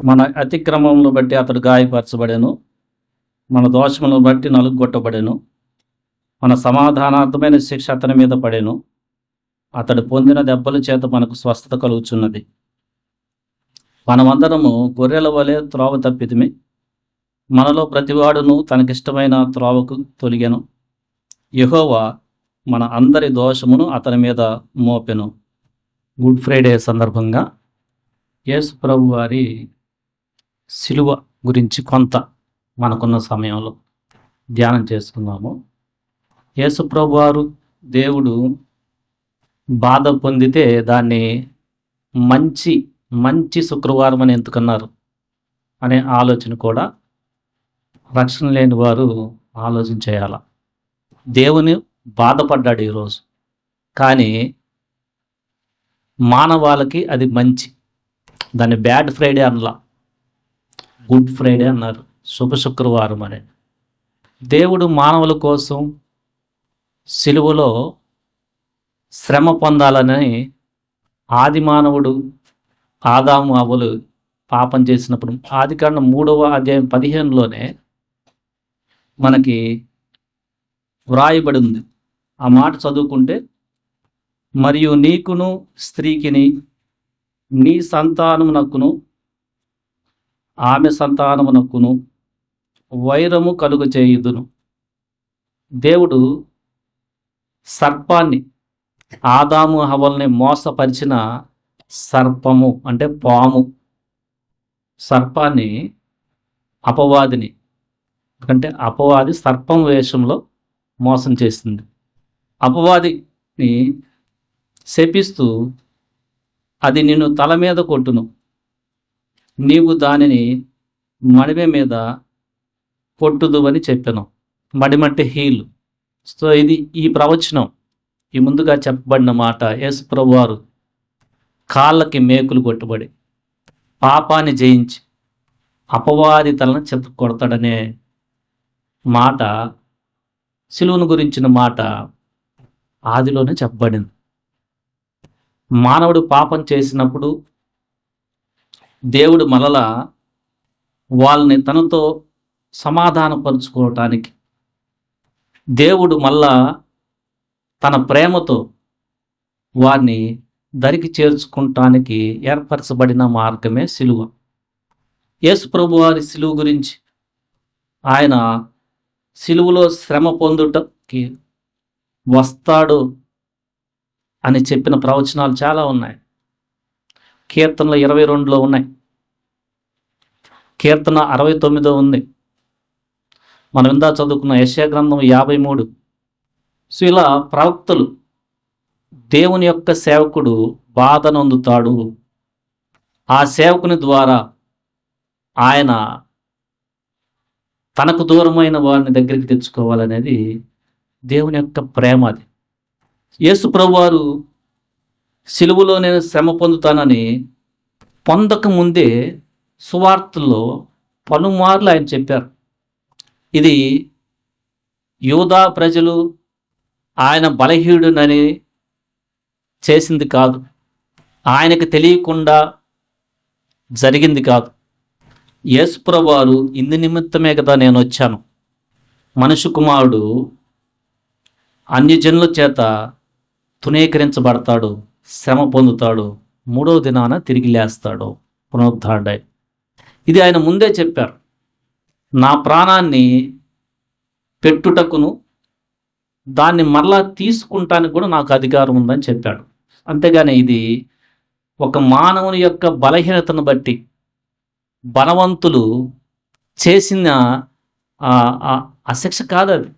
మన అతిక్రమములను బట్టి అతడు గాయపరచబడెను, మన దోషములను బట్టి నలుగొట్టబడెను. మన సమాధానార్థమైన శిక్ష అతని మీద పడెను, అతడు పొందిన దెబ్బల చేత మనకు స్వస్థత కలుగుచున్నది. మనమందరము గొర్రెల వలె త్రోవ తప్పితిమి, మనలో ప్రతివాడును తనకిష్టమైన త్రోవకు తొలిగెను. యెహోవా మన అందరి దోషమును అతని మీద మోపెను. గుడ్ ఫ్రైడే సందర్భంగా యేసు ప్రభు వారి శిలువ గురించి కొంత మనకున్న సమయంలో ధ్యానం చేసుకుందాము. యేసు ప్రభు వారు దేవుడు బాధ పొందితే దాన్ని మంచి శుక్రవారం అని ఎందుకన్నారు అనే ఆలోచన కూడా రక్షణ లేని వారు ఆలోచన చేయాల. దేవుని బాధపడ్డాడు ఈరోజు, కానీ మానవాళికి అది మంచి. దాన్ని బ్యాడ్ ఫ్రైడే అనలా, గుడ్ ఫ్రైడే అన్నారు, శుభ శుక్రవారం అని. దేవుడు మానవుల కోసం సిలువలో శ్రమ పొందాలని ఆది మానవుడు ఆదాము అవ్వలు పాపం చేసినప్పుడు ఆదికాండం 3వ అధ్యాయం 15లోనే మనకి వ్రాయబడి ఉంది. ఆ మాట చదువుకుంటే, మరియు నీకును స్త్రీకిని నీ సంతానమునకును ఆమె సంతానమునకును వైరము కలుగ చేయుదును. దేవుడు సర్పాన్ని, ఆదాము హవ్వల్ని మోసపరిచిన సర్పము అంటే పాము, సర్పాన్ని అపవాదిని, అంటే అపవాది సర్పం వేషంలో మోసం చేస్తుంది. అపవాదిని శపిస్తూ, అది నిన్ను తల మీద కొట్టును, నీవు దానిని మడిమె మీద కొట్టుదు అని చెప్పాను. మడిమంటే హీలు. సో ఇది ఈ ప్రవచనం, ఈ ముందుగా చెప్పబడిన మాట. యేసు ప్రభువారు కాళ్ళకి మేకులు కొట్టుబడి పాపాన్ని జయించి అపవాది తలను చెత్త కొడతాడనే మాట, సిలువను గురించిన మాట ఆదిలోనే చెప్పబడింది. మానవుడు పాపం చేసినప్పుడు దేవుడు మరలా వాళ్ళని తనతో సమాధానపరుచుకోవటానికి, దేవుడు మళ్ళా తన ప్రేమతో వారిని దరికి చేర్చుకుంటానికి ఏర్పరచబడిన మార్గమే సిలువ. యేసు ప్రభు వారి సిలువ గురించి, ఆయన సిలువలో శ్రమ పొందుటకి వస్తాడు అని చెప్పిన ప్రవచనాలు చాలా ఉన్నాయి. కీర్తనలు 22లో ఉన్నాయి, కీర్తన 69 ఉంది, మనం ఇందా చదువుకున్న యెషయా గ్రంథం 53. సో ఇలా ప్రవక్తలు, దేవుని యొక్క సేవకుడు బాధ నొందుతాడు, ఆ సేవకుని ద్వారా ఆయన తనకు దూరమైన వారిని దగ్గరికి తెచ్చుకోవాలనేది దేవుని యొక్క ప్రేమ. అది యేసు ప్రభువారు సిలువలో నేను శ్రమ పొందుతానని పొందక ముందే సువార్తల్లో పలుమార్లు ఆయన చెప్పారు. ఇది యూదా ప్రజలు ఆయన బలహీనుడని చేసింది కాదు, ఆయనకు తెలియకుండా జరిగింది కాదు. యేసు ప్రభువారు ఇందు నిమిత్తమే కదా నేను వచ్చాను, మనుష్య కుమారుడు అన్యజనుల చేత తునీకరించబడతాడు, శ్రమ పొందుతాడు, 3వ దినాన తిరిగి లేస్తాడు పునరుద్ధారుడై. ఇది ఆయన ముందే చెప్పారు. నా ప్రాణాన్ని పెట్టుటకును దాన్ని మరలా తీసుకుంటానికి కూడా నాకు అధికారం ఉందని చెప్పాడు. అంతేగాని ఇది ఒక మానవుని యొక్క బలహీనతను బట్టి బలవంతులు చేసిన అశిక్ష కాదు అది.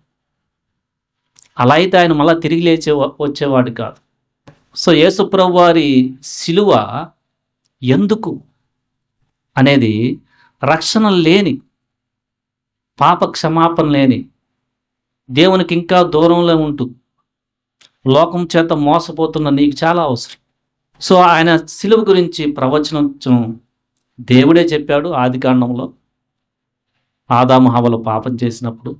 అలా అయితే ఆయన మళ్ళీ తిరిగి వచ్చేవాడు కాదు. సో యేసు ప్రభు వారి సిలువ ఎందుకు అనేది, రక్షణ లేని, పాప క్షమాపణ లేని, దేవునికి ఇంకా దూరంలో ఉంటూ లోకం చేత మోసపోతున్న నీకు చాలా అవసరం. సో ఆయన సిలువ గురించి ప్రవచనం దేవుడే చెప్పాడు. ఆదికాండంలో ఆదాము హవ్వలు పాపం చేసినప్పుడు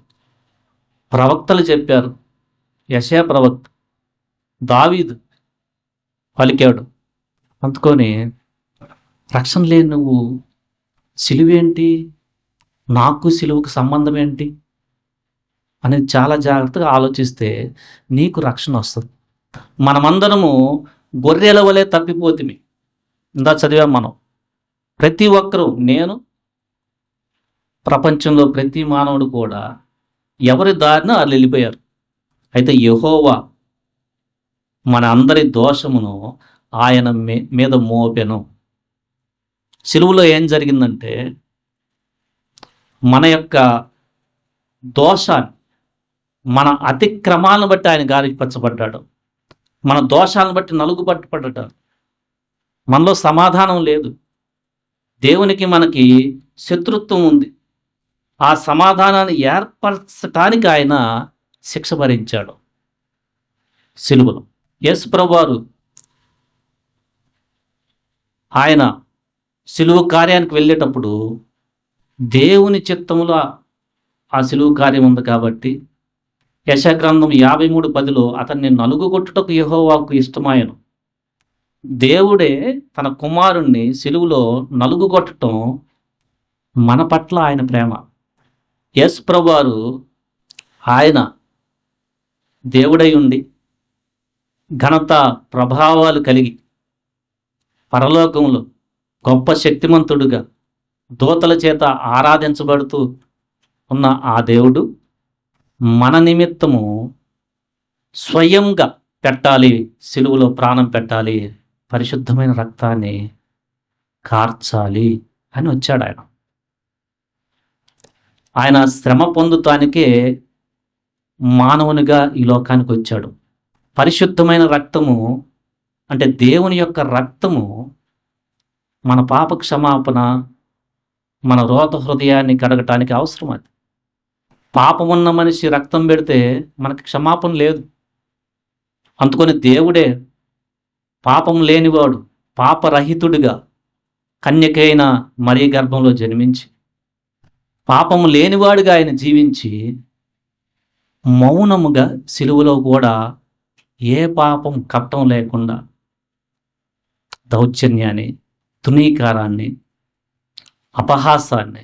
ప్రవక్తలు చెప్పారు. యెషయా ప్రవక్త, దావీదు పలికాడు. అందుకొని రక్షణ లేని నువ్వు సిలువేంటి, నాకు సిలువకు సంబంధం ఏంటి అనేది చాలా జాగ్రత్తగా ఆలోచిస్తే నీకు రక్షణ వస్తుంది. మనమందరము గొర్రెల వలె తప్పిపోతిమి. ఇందా చదివాం మనం. ప్రతి ఒక్కరూ, నేను, ప్రపంచంలో ప్రతి మానవుడు కూడా ఎవరి దారిన వాళ్ళు వెళ్ళిపోయారు. అయితే యెహోవా మన అందరి దోషమును ఆయన మీద మోపెను. సిలువలో ఏం జరిగిందంటే, మన యొక్క దోషాన్ని, మన అతిక్రమాలను బట్టి ఆయన గాయపరచబడ్డాడు. మన దోషాలను బట్టి నలుగుపట్టబడ్డాడు. మనలో సమాధానం లేదు. దేవునికి మనకి శత్రుత్వం ఉంది. ఆ సమాధానాన్ని ఏర్పరచటానికి ఆయన శిక్ష భరించాడు సిలువలో. యేసు ప్రభువారు ఆయన సిలువ కార్యానికి వెళ్ళేటప్పుడు దేవుని చిత్తములో ఆ సిలువ కార్యం ఉంది కాబట్టి యెషయా గ్రంథం 53:10 అతన్ని నలుగుగొట్టుటకు యెహోవాకు ఇష్టమాయెను. దేవుడే తన కుమారుణ్ణి సిలువలో నలుగుగొట్టడం మన పట్ల ఆయన ప్రేమ. యేసు ప్రభువారు ఆయన దేవుడై ఉండి ఘనత ప్రభావాలు కలిగి పరలోకంలో గొప్ప శక్తిమంతుడుగా దూతల చేత ఆరాధించబడుతూ ఉన్న ఆ దేవుడు మన నిమిత్తము స్వయంగా పెట్టాలి, సిలువలో ప్రాణం పెట్టాలి, పరిశుద్ధమైన రక్తాన్ని కార్చాలి అని వచ్చాడు ఆయన. ఆయన శ్రమ పొందుతానికే మానవునిగా ఈ లోకానికి వచ్చాడు. పరిశుద్ధమైన రక్తము అంటే దేవుని యొక్క రక్తము మన పాప క్షమాపణ, మన రోత హృదయాన్ని కడగటానికి అవసరం. అది పాపమున్న మనిషి రక్తం పెడితే మనకి క్షమాపణ లేదు. అందుకొని దేవుడే పాపం లేనివాడు, పాపరహితుడిగా కన్యకైన మరియ గర్భంలో జన్మించి పాపము లేనివాడిగా ఆయన జీవించి మౌనముగా సిలువలో కూడా ఏ పాపం కట్టం లేకుండా దౌర్జన్యాన్ని, తునీకారాన్ని, అపహాసాన్ని,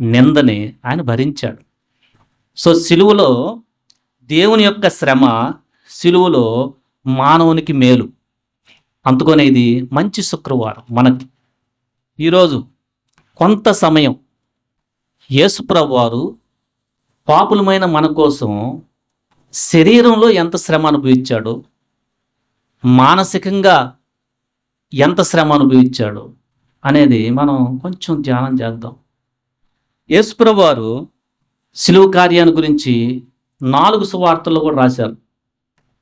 నిందని ఆయన భరించాడు. సో సిలువలో దేవుని యొక్క శ్రమ, సిలువలో మానవునికి మేలు. అందుకనే ఇది మంచి శుక్రవారం మనకి. ఈరోజు కొంత సమయం యేసు ప్రభువారు పాపులమైన మన కోసం శరీరంలో ఎంత శ్రమ అనుభవించాడు, మానసికంగా ఎంత శ్రమ అనుభవించాడు అనేది మనం కొంచెం ధ్యానం చేద్దాం. యేసు ప్రభువారు సిలువ కార్యాన్ని గురించి 4 సువార్తల్లో కూడా రాశారు.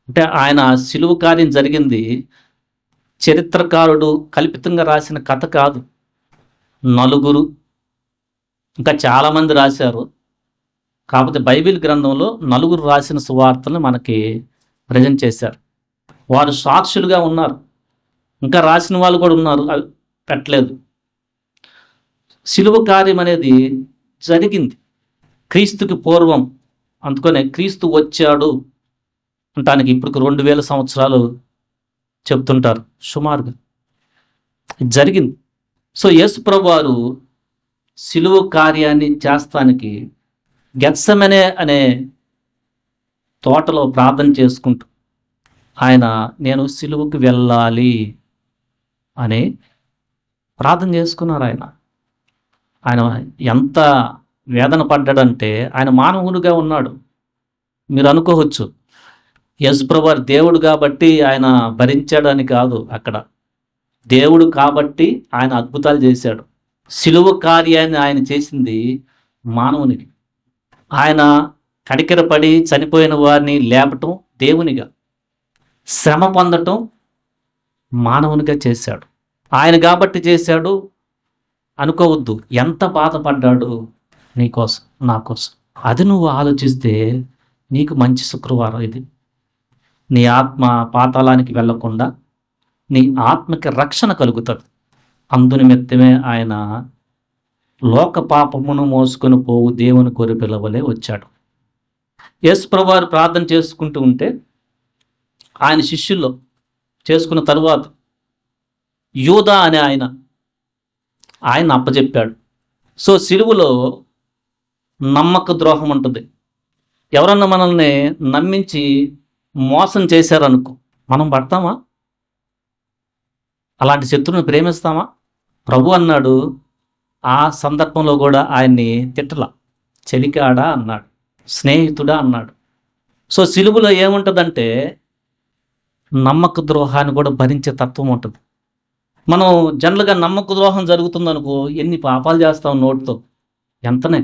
అంటే ఆయన సిలువ కార్యం జరిగింది చరిత్రకారుడు కల్పితంగా రాసిన కథ కాదు. నలుగురు, ఇంకా చాలామంది రాశారు. కాకపోతే బైబిల్ గ్రంథంలో 4 రాసిన సువార్తలను మనకి ప్రజెంట్ చేశారు. వారు సాక్షులుగా ఉన్నారు. ఇంకా రాసిన వాళ్ళు కూడా ఉన్నారు, అవి పెట్టలేదు. సిలువ కార్యం అనేది జరిగింది క్రీస్తుకి పూర్వం. అందుకనే క్రీస్తు వచ్చాడు అంటానికి ఇప్పుడు 2000 సంవత్సరాలు చెప్తుంటారు సుమారుగా. జరిగింది. సో యేసు ప్రభువారు సిలువ కార్యాన్ని చేస్తానికి గెత్సెమనే అనే తోటలో ప్రార్థన చేసుకుంటూ ఆయన నేను సిలువకు వెళ్ళాలి అని ప్రార్థన చేసుకున్నారు. ఆయన ఎంత వేదన పడ్డాడంటే, ఆయన మానవుడిగా ఉన్నాడు. మీరు అనుకోవచ్చు యేసు ప్రభువారు దేవుడు కాబట్టి ఆయన భరించాడని కాదు. అక్కడ దేవుడు కాబట్టి ఆయన అద్భుతాలు చేశాడు. సిలువ కార్యాన్ని ఆయన చేసింది మానవునికి. ఆయన కనికరపడి చనిపోయిన వారిని లేపటం దేవునిగా, శ్రమ పొందటం మానవునిగా చేశాడు. ఆయన కాబట్టి చేశాడు అనుకోవద్దు. ఎంత బాధపడ్డాడు నీకోసం, నా కోసం. అది నువ్వు ఆలోచిస్తే నీకు మంచి శుక్రవారం ఇది. నీ ఆత్మ పాతాళానికి వెళ్లకుండా నీ ఆత్మకి రక్షణ కలుగుతుంది. అందునిమిత్తమే ఆయన లోక పాపమును మోసుకొని పోవు దేవుని గొర్రెపిల్ల వలె వచ్చాడు. యేసు ప్రభువారు ప్రార్థన చేసుకుంటూ ఉంటే ఆయన శిష్యుల్లో చేసుకున్న తరువాత యూదా అనే ఆయన ఆయన అప్పచెప్పాడు. సో సిలువలో నమ్మక ద్రోహం ఉంటుంది. ఎవరన్నా మనల్ని నమ్మించి మోసం చేశారనుకో, మనం పడతామా? అలాంటి శత్రువుని ప్రేమిస్తామా? ప్రభు అన్నాడు, ఆ సందర్భంలో కూడా ఆయన్ని తిట్టలా. చెలికాడా అన్నాడు, స్నేహితుడా అన్నాడు. సో సిలువలో ఏముంటుందంటే నమ్మక ద్రోహాన్ని కూడా భరించే తత్వం ఉంటుంది. మనం జనరల్గా నమ్మక ద్రోహం జరుగుతుందనుకో, ఎన్ని పాపాలు చేస్తాం నోటితో, ఎంతనే,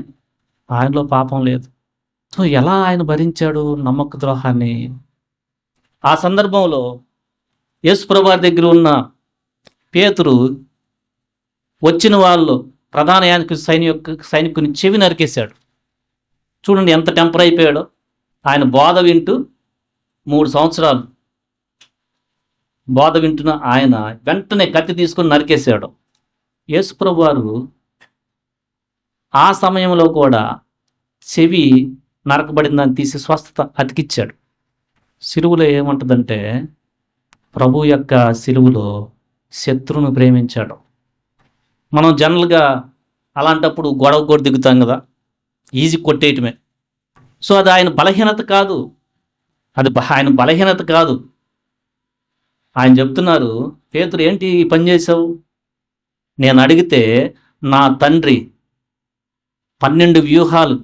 ఆయనలో పాపం లేదు. సో ఎలా ఆయన భరించాడు నమ్మక ద్రోహాన్ని? ఆ సందర్భంలో యేసుప్రభు వారి దగ్గర ఉన్న పేతురు వచ్చిన వాళ్ళు ప్రధాన సైనికుని చెవి నరికేశాడు. చూడండి ఎంత టెంపర్ అయిపోయాడో. ఆయన బోధ వింటూ 3 సంవత్సరాలు బోధ వింటున్న ఆయన వెంటనే కత్తి తీసుకొని నరికేశాడు. యేసుప్రభు వారు ఆ సమయంలో కూడా చెవి నరకబడిందని తీసి స్వస్థత అతికిచ్చాడు. సిలువలో ఏముంటుందంటే ప్రభు యొక్క సిలువలో శత్రువును ప్రేమించాడు. మనం జనరల్గా అలాంటప్పుడు గొడవ కూడా దిగుతాం కదా, ఈజీ కొట్టేయటమే. సో అది ఆయన బలహీనత కాదు, ఆయన బలహీనత కాదు. ఆయన చెప్తున్నారు, పేతురు ఏంటి ఈ పని చేసావు? నేను అడిగితే నా తండ్రి 12 వ్యూహాలు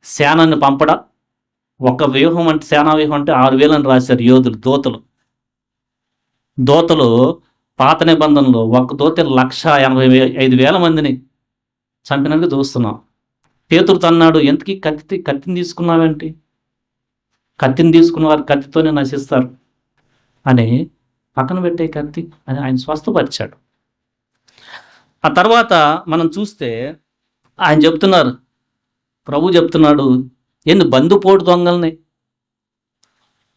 సేనాన్ని పంపడా? ఒక వ్యూహం అంటే సేనా వ్యూహం అంటే 6,000 అని రాశారు యోధులు, దోతలు పాత నిబంధనలో ఒక దోత 1,85,000 మందిని చంపినట్టు చూస్తున్నాం. పేతురు అన్నాడు, ఎందుకు కత్తిని తీసుకున్నావేంటి? కత్తిని తీసుకున్న వారు కత్తితోనే నశిస్తారు అని పక్కన పెట్టే కత్తి అని ఆయన స్వస్థపరిచాడు. ఆ తర్వాత మనం చూస్తే ఆయన చెప్తున్నారు, ప్రభు చెప్తున్నాడు, ఎన్ని బందుపోటు దొంగల్ని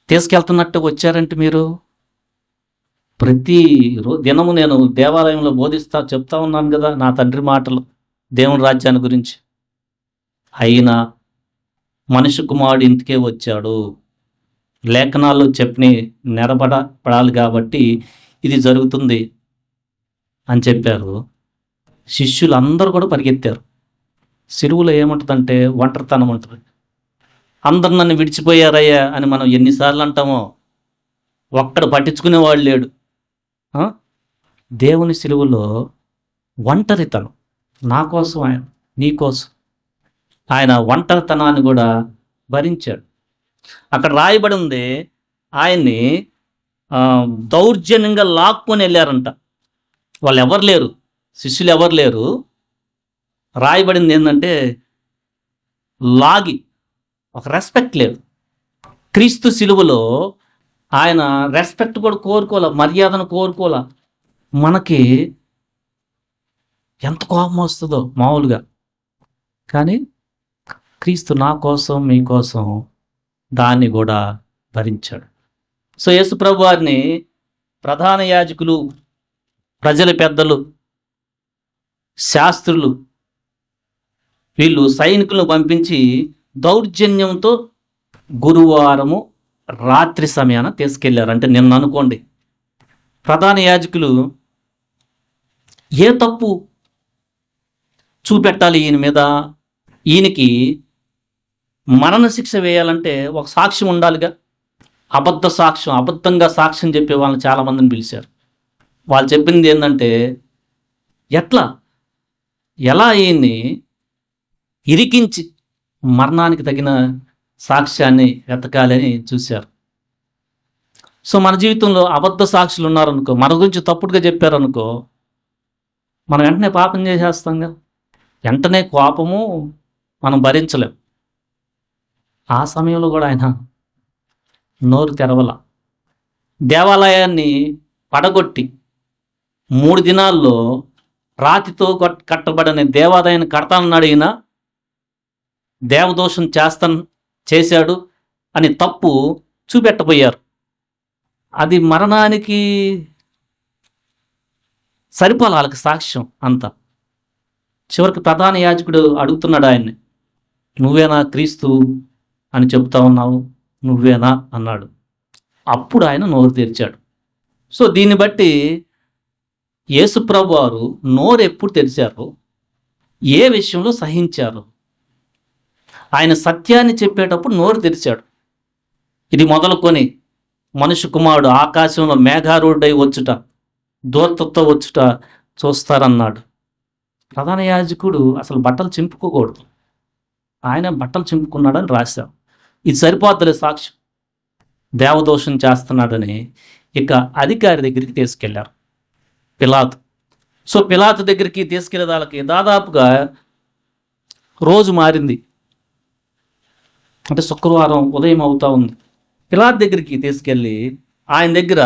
తీసుకెళ్తున్నట్టు వచ్చారంటే మీరు. ప్రతి దినము నేను దేవాలయంలో చెప్తా ఉన్నాను కదా నా తండ్రి మాటలు దేవుని రాజ్యాన్ని గురించి. అయినా మనిషి కుమారుడు ఇంటికే వచ్చాడు, లేఖనాల్లో చెప్పి నెరబడపడాలి కాబట్టి ఇది జరుగుతుంది అని చెప్పారు. శిష్యులు అందరూ కూడా పరిగెత్తారు. సిలువలో ఏముంటుందంటే ఒంటరితనం ఉంటుంది. అందరు నన్ను విడిచిపోయారయ్యా అని మనం ఎన్నిసార్లు అంటామో, ఒక్కడు పట్టించుకునేవాడు లేడు. దేవుని సిలువలో ఒంటరితనం, నా కోసం, ఆయన నీ కోసం, ఆయన ఒంటరితనాన్ని కూడా భరించాడు. అక్కడ రాయబడి ఉంది, ఆయన్ని దౌర్జన్యంగా లాక్కొని వెళ్ళారంట. వాళ్ళు ఎవరు లేరు, శిష్యులు ఎవరు లేరు. రాయబడింది ఏంటంటే లాగి, ఒక రెస్పెక్ట్ లేదు. క్రీస్తు సిలువలో ఆయన రెస్పెక్ట్ కూడా కోరుకోలే, మర్యాదను కోరుకోలే. మనకి ఎంత కోపం వస్తుందో మామూలుగా, కానీ క్రీస్తు నా కోసం మీకోసం దాన్ని కూడా భరించాడు. సో యేసుప్రభు వారిని ప్రధాన యాజకులు, ప్రజల పెద్దలు, శాస్త్రులు వీళ్ళు సైనికులను పంపించి దౌర్జన్యంతో గురువారము రాత్రి సమయాన తీసుకెళ్లారు. అంటే నిన్న అనుకోండి, ప్రధాన యాజకులు ఏ తప్పు చూపెట్టాలి ఈయన మీద, ఈయనకి మరణశిక్ష వేయాలంటే ఒక సాక్ష్యం ఉండాలిగా. అబద్ధంగా సాక్ష్యం చెప్పే వాళ్ళని చాలామందిని పిలిచారు. వాళ్ళు చెప్పింది ఏంటంటే ఎలా ఈయన్ని ఇరికించి మరణానికి తగిన సాక్ష్యాన్ని వెతకాలని చూశారు. సో మన జీవితంలో అబద్ధ సాక్షులు ఉన్నారనుకో, మన గురించి తప్పుడుగా చెప్పారనుకో, మనం వెంటనే పాపం చేసేస్తాంగా. వెంటనే కోపము మనం భరించలేం. ఆ సమయంలో కూడా ఆయన నోరు తెరవల. దేవాలయాన్ని పడగొట్టి 3 దినాల్లో రాతితో కట్టబడిన దేవాలయాన్ని కడతానన్నాడు. ఈయన దేవదోషం చేశాడు అని తప్పు చూపెట్టబోయారు. అది మరణానికి సరిపోలే వాళ్ళకి సాక్ష్యం అంతా. చివరికి ప్రధాన యాజకుడు అడుగుతున్నాడు ఆయన్ని, నువ్వేనా క్రీస్తు అని చెప్తా ఉన్నావు, నువ్వేనా అన్నాడు. అప్పుడు ఆయన నోరు తెరిచాడు. సో దీన్ని బట్టి యేసుప్రభు వారు నోరు ఎప్పుడు తెరిచారో, ఏ విషయంలో సహించారు? ఆయన సత్యాన్ని చెప్పేటప్పుడు నోరు తెరిచాడు. ఇది మొదలుకొని మనుష్య కుమారుడు ఆకాశంలో మేఘారూఢుడై వచ్చుట, దూతతో వచ్చుట చూస్తారన్నాడు. ప్రధాన యాజకుడు అసలు బట్టలు చింపుకోకూడదు, ఆయన బట్టలు చింపుకున్నాడని రాశాం. ఇది సరిపోతలే సాక్ష్యం, దేవదోషం చేస్తున్నాడని ఇక అధికారి దగ్గరికి తీసుకెళ్లారు, పిలాతు. సో పిలాతు దగ్గరికి తీసుకెళ్లే వాళ్ళకి దాదాపుగా రోజు మారింది, అంటే శుక్రవారం ఉదయం అవుతా ఉంది. పిలాతు దగ్గరికి తీసుకెళ్ళి ఆయన దగ్గర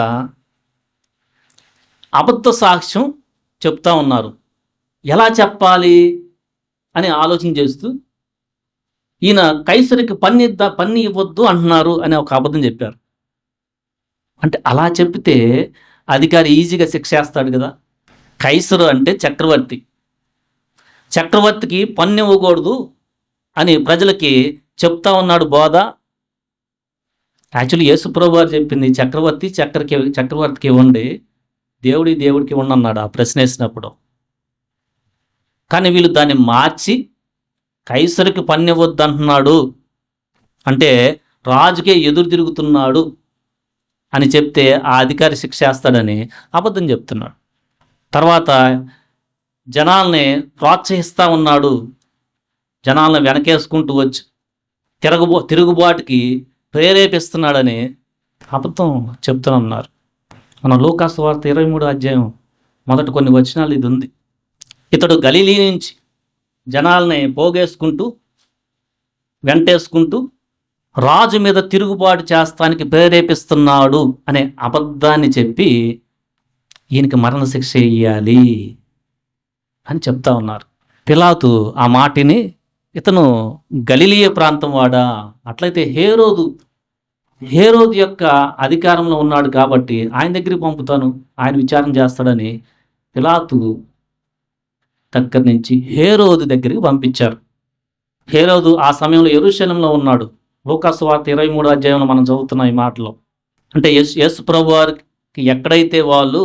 అబద్ధ సాక్ష్యం చెప్తా ఉన్నారు. ఎలా చెప్పాలి అని ఆలోచన చేస్తూ, ఈయన కైసరికి పన్ను ఇవ్వద్దు అంటున్నారు అని ఒక అబద్ధం చెప్పారు. అంటే అలా చెప్తే అధికారి ఈజీగా శిక్షేస్తాడు కదా. కైసరు అంటే చక్రవర్తి, చక్రవర్తికి పన్ను ఇవ్వకూడదు అని ప్రజలకి చెప్తా ఉన్నాడు బోధ. యాక్చువల్లీ యేసుప్రభు వారు చెప్పింది చక్రవర్తికి ఇవ్వండి, దేవుడికి ఇవ్వండి అన్నాడు ఆ ప్రశ్న వేసినప్పుడు. కానీ వీళ్ళు దాన్ని మార్చి కైసరికి పన్ను ఇవ్వద్దు అంటున్నాడు అంటే రాజుకే ఎదురు తిరుగుతున్నాడు అని చెప్తే ఆ అధికారి శిక్షేస్తాడని అబద్ధం చెప్తున్నాడు. తర్వాత జనాల్ని ప్రోత్సహిస్తూ ఉన్నాడు, జనాలను వెనకేసుకుంటూ వచ్చి తిరుగుబాటుకి ప్రేరేపిస్తున్నాడని అబద్ధం చెప్తున్నారు. మన లూకాసు వార్త 23వ అధ్యాయం మొదటి కొన్ని వచనాలు ఇది ఉంది. ఇతడు గలిలీ నుంచి జనాల్ని పోగేసుకుంటూ వెంటేసుకుంటూ రాజు మీద తిరుగుబాటు చేస్తానికి ప్రేరేపిస్తున్నాడు అనే అబద్ధాన్ని చెప్పి ఈయనకి మరణశిక్ష వేయాలి అని చెప్తా ఉన్నారు. పిలాతు ఆ మాటిని, ఇతను గలిలియ ప్రాంతం వాడా, అట్లయితే హేరోదు యొక్క అధికారంలో ఉన్నాడు కాబట్టి ఆయన దగ్గరికి పంపుతాను, ఆయన విచారణ చేస్తాడని పిలాతు దగ్గర నుంచి హేరోదు దగ్గరికి పంపించారు. హేరోదు ఆ సమయంలో యెరూషలేములో ఉన్నాడు. లూకాసు వార్త 23వ అధ్యాయంలో మనం చదువుతున్నాం ఈ మాటలో. అంటే యేసు ప్రభు వారికి ఎక్కడైతే వాళ్ళు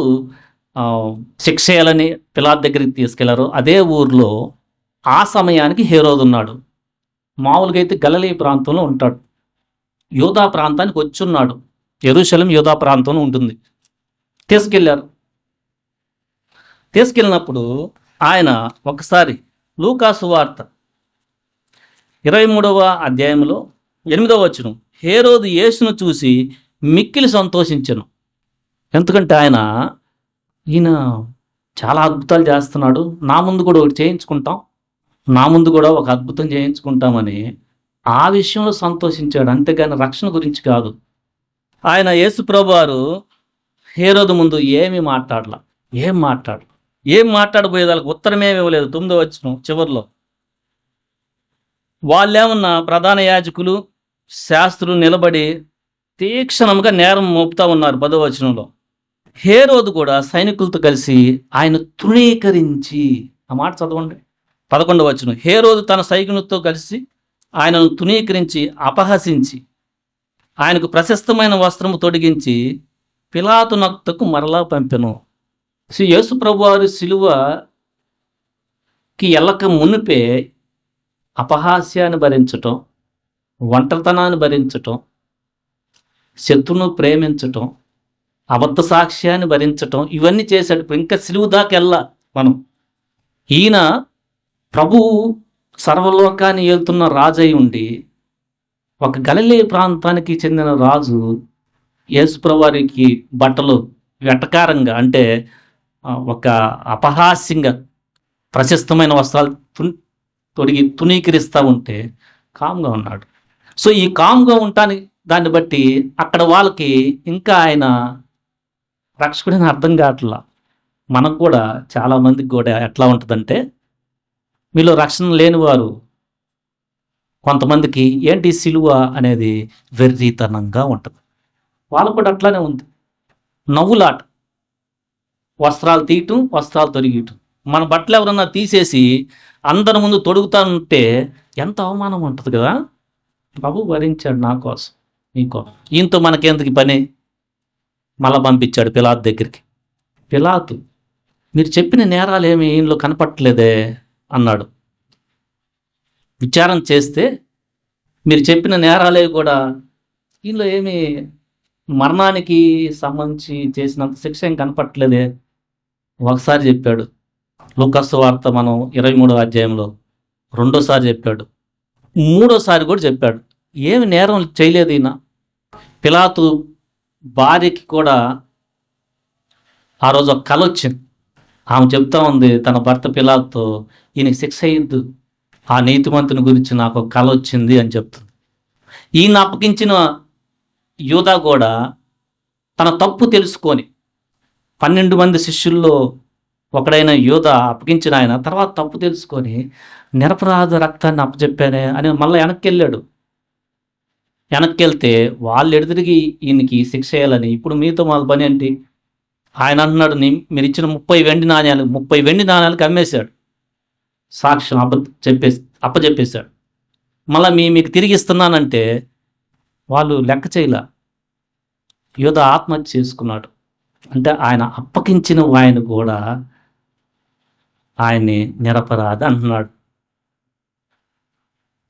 శిక్ష చేయాలని పిలాతు దగ్గరికి తీసుకెళ్లారో అదే ఊర్లో ఆ సమయానికి హేరోదు ఉన్నాడు. మామూలుగా అయితే గలిలీ ప్రాంతంలో ఉంటాడు, యూదా ప్రాంతానికి వచ్చున్నాడు. యెరూషలేం యూదా ప్రాంతంలో ఉంటుంది. తీసుకెళ్ళినప్పుడు ఆయన ఒకసారి లూకాసు వార్త 23వ అధ్యాయంలో 8వ వచనం, హేరోదు యేసును చూసి మిక్కిలి సంతోషించెను. ఎందుకంటే ఈయన చాలా అద్భుతాలు చేస్తున్నాడు, నా ముందు కూడా ఒకటి చేయించుకుంటాం, నా ముందు కూడా ఒక అద్భుతం చేయించుకుంటామని ఆ విషయంలో సంతోషించాడు, అంతేగాని రక్షణ గురించి కాదు. ఆయన యేసు ప్రభువారు హేరోదు ముందు ఏం మాట్లాడబోయేదానికి ఉత్తరమేమి ఇవ్వలేదు. 9వ వచనం చివరిలో వాళ్ళేమన్నా ప్రధాన యాజకులు శాస్త్రులు నిలబడి తీక్షణంగా నేరం మోపుతా ఉన్నారు. 10వ వచనంలో హేరోదు కూడా సైనికులతో కలిసి ఆయన తృణీకరించి, ఆ మాట చదవండి. 11వ వచనం, హేరోదు తన సైనికులతో కలిసి ఆయనను తృణీకరించి అపహసించి ఆయనకు ప్రశస్తమైన వస్త్రము తొడిగించి పిలాతు నొద్దకు మరలా పంపెను. శ్రీ యేసు ప్రభువారు సిలువకి ఎల్లక మునిపే అపహాస్యాన్ని భరించటం, ఒంటరితనాన్ని భరించటం, శత్రువును ప్రేమించటం, అబద్ధ సాక్ష్యాన్ని భరించటం, ఇవన్నీ చేశాడు. ఇప్పుడు ఇంకా సిలువు దాకెళ్ళా మనం. ఈయన ప్రభువు సర్వలోకాన్ని ఏలుతున్న రాజు అయి ఉండి ఒక గలిలీ ప్రాంతానికి చెందిన రాజు యేసుప్రభువారికి బట్టలు వెటకారంగా, అంటే ఒక అపహాస్యంగా ప్రశస్తమైన వస్త్రాలు తొడిగి తునీకరిస్తూ ఉంటే కామ్గా ఉన్నాడు. సో ఈ కామ్గా ఉంటానికి దాన్ని బట్టి అక్కడ వాళ్ళకి ఇంకా ఆయన రక్షకుడిని అర్థం కావట్లా. మనకు కూడా చాలామందికి కూడా ఎట్లా ఉంటుందంటే, మీలో రక్షణ లేనివారు కొంతమందికి ఏంటి సిలువ అనేది వెర్రితనంగా ఉంటుంది. వాళ్ళకు కూడా అట్లానే ఉంది, నవ్వులాట, వస్త్రాలు తీయటం, వస్త్రాలు తొడిగటం. మన బట్టలు ఎవరన్నా తీసేసి అందరి ముందు తొడుగుతా ఉంటే ఎంత అవమానం ఉంటుంది కదా. ప్రభు భరించాడు నా కోసం, మీకోసం. ఈయనతో మనకేందుకు పని? మళ్ళా పంపించాడు పిలాతు దగ్గరికి. పిలాతు మీరు చెప్పిన నేరాలు ఏమి ఈయనలో కనపట్టలేదే అన్నాడు. విచారణ చేస్తే మీరు చెప్పిన నేరాలే కూడా ఈయనలో ఏమి మరణానికి సంబంధించి చేసినంత శిక్ష ఏం కనపట్టలేదే. ఒకసారి చెప్పాడు, లూకాసు వార్త మనం 23వ అధ్యాయంలో రెండోసారి చెప్పాడు, మూడోసారి కూడా చెప్పాడు. ఏమి నేరం చేయలేదు ఈయన. పిలాతు భార్యకి కూడా ఆ రోజు ఒక కల వచ్చింది. ఆమె చెప్తా ఉంది తన భర్త పిలాతుతో, ఈయనకి శిక్ష అయ్యద్దు, ఆ నీతిమంతుని గురించి నాకు ఒక కల వచ్చింది అని చెప్తుంది. ఈయన అప్పగించిన యూదా కూడా తన తప్పు తెలుసుకొని 12 మంది శిష్యుల్లో ఒకడైన యూదా అప్పగించిన ఆయన తర్వాత తప్పు తెలుసుకొని నిరపరాధ రక్తాన్ని అప్పచెప్పానే అని మళ్ళీ వెనక్కి వెళ్ళాడు. వెనక్కి వెళ్తే వాళ్ళు ఎదురుగి ఈయనకి శిక్ష చేయాలని, ఇప్పుడు మీతో మాకు పని ఏంటి? ఆయన అంటున్నాడు, మీరు ఇచ్చిన 30 వెండి నాణ్యాలకు అమ్మేశాడు, సాక్ష్యం అప్పచెప్పేశాడు. మళ్ళీ మీకు తిరిగి ఇస్తున్నానంటే వాళ్ళు లెక్క చేయలా. యూదా ఆత్మహత్య చేసుకున్నాడు. అంటే ఆయన అప్పగించిన ఆయన కూడా ఆయన్ని నిరపరాధ అంటున్నాడు.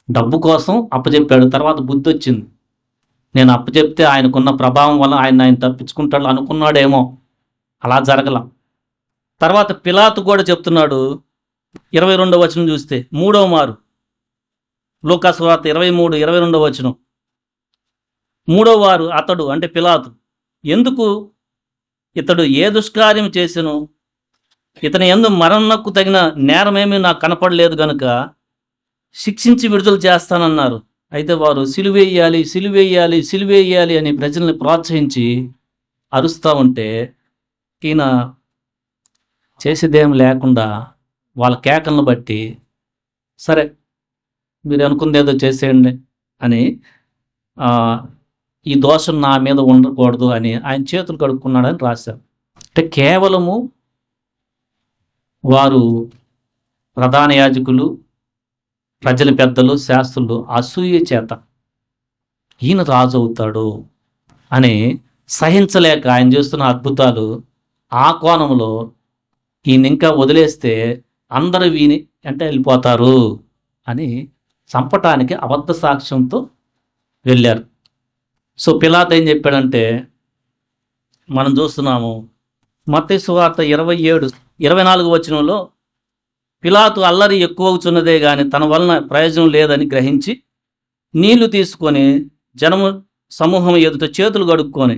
డబ్బు కోసం అప్పచెప్పాడు, తర్వాత బుద్ధి వచ్చింది. నేను అప్పచెప్తే ఆయనకున్న ప్రభావం వల్ల ఆయన తప్పించుకుంటాడు అనుకున్నాడేమో, అలా జరగల. తర్వాత పిలాతు కూడా చెప్తున్నాడు, 22వ వచనం చూస్తే, మూడవ మారు లూకాసు వార్త 23:22 వచనం. మూడవ వారు అతడు అంటే పిలాతు, ఎందుకు ఇతడు ఏ దుష్కార్యం చేసెను, ఇతని యందు మరణకు తగిన నేరమేమీ నాకు కనపడలేదు గనుక శిక్షించి విడుదల చేస్తానన్నారు. అయితే వారు సిలువేయాలి సిలువేయాలి సిలువేయాలి అని ప్రజల్ని ప్రోత్సహించి అరుస్తూ ఉంటే ఈయన చేసేదేం లేకుండా వాళ్ళ కేకలను బట్టి, సరే మీరు అనుకుందేదో చేసేయండి అని, ఈ దోషం నా మీద ఉండకూడదు అని ఆయన చేతులు కడుక్కున్నాడని రాశారు. అంటే కేవలము వారు ప్రధాన యాజకులు, ప్రజల పెద్దలు, శాస్త్రులు అసూయ చేత ఈయన రాజు అవుతాడు అని సహించలేక ఆయన చేస్తున్న అద్భుతాలు ఆ కోణంలో ఈయన ఇంకా వదిలేస్తే అందరూ వీని అంటే వెళ్ళిపోతారు అని చంపటానికి అబద్ధ సాక్ష్యంతో వెళ్ళారు. సో పిలాతు ఏం చెప్పాడంటే, మనం చూస్తున్నాము మత్తయి సువార్త 27:24 వచనంలో, పిలాతు అల్లరి ఎక్కువవుతున్నదే కానీ తన వలన ప్రయోజనం లేదని గ్రహించి నీళ్లు తీసుకొని జనము సమూహం ఎదుట చేతులు కడుక్కొని,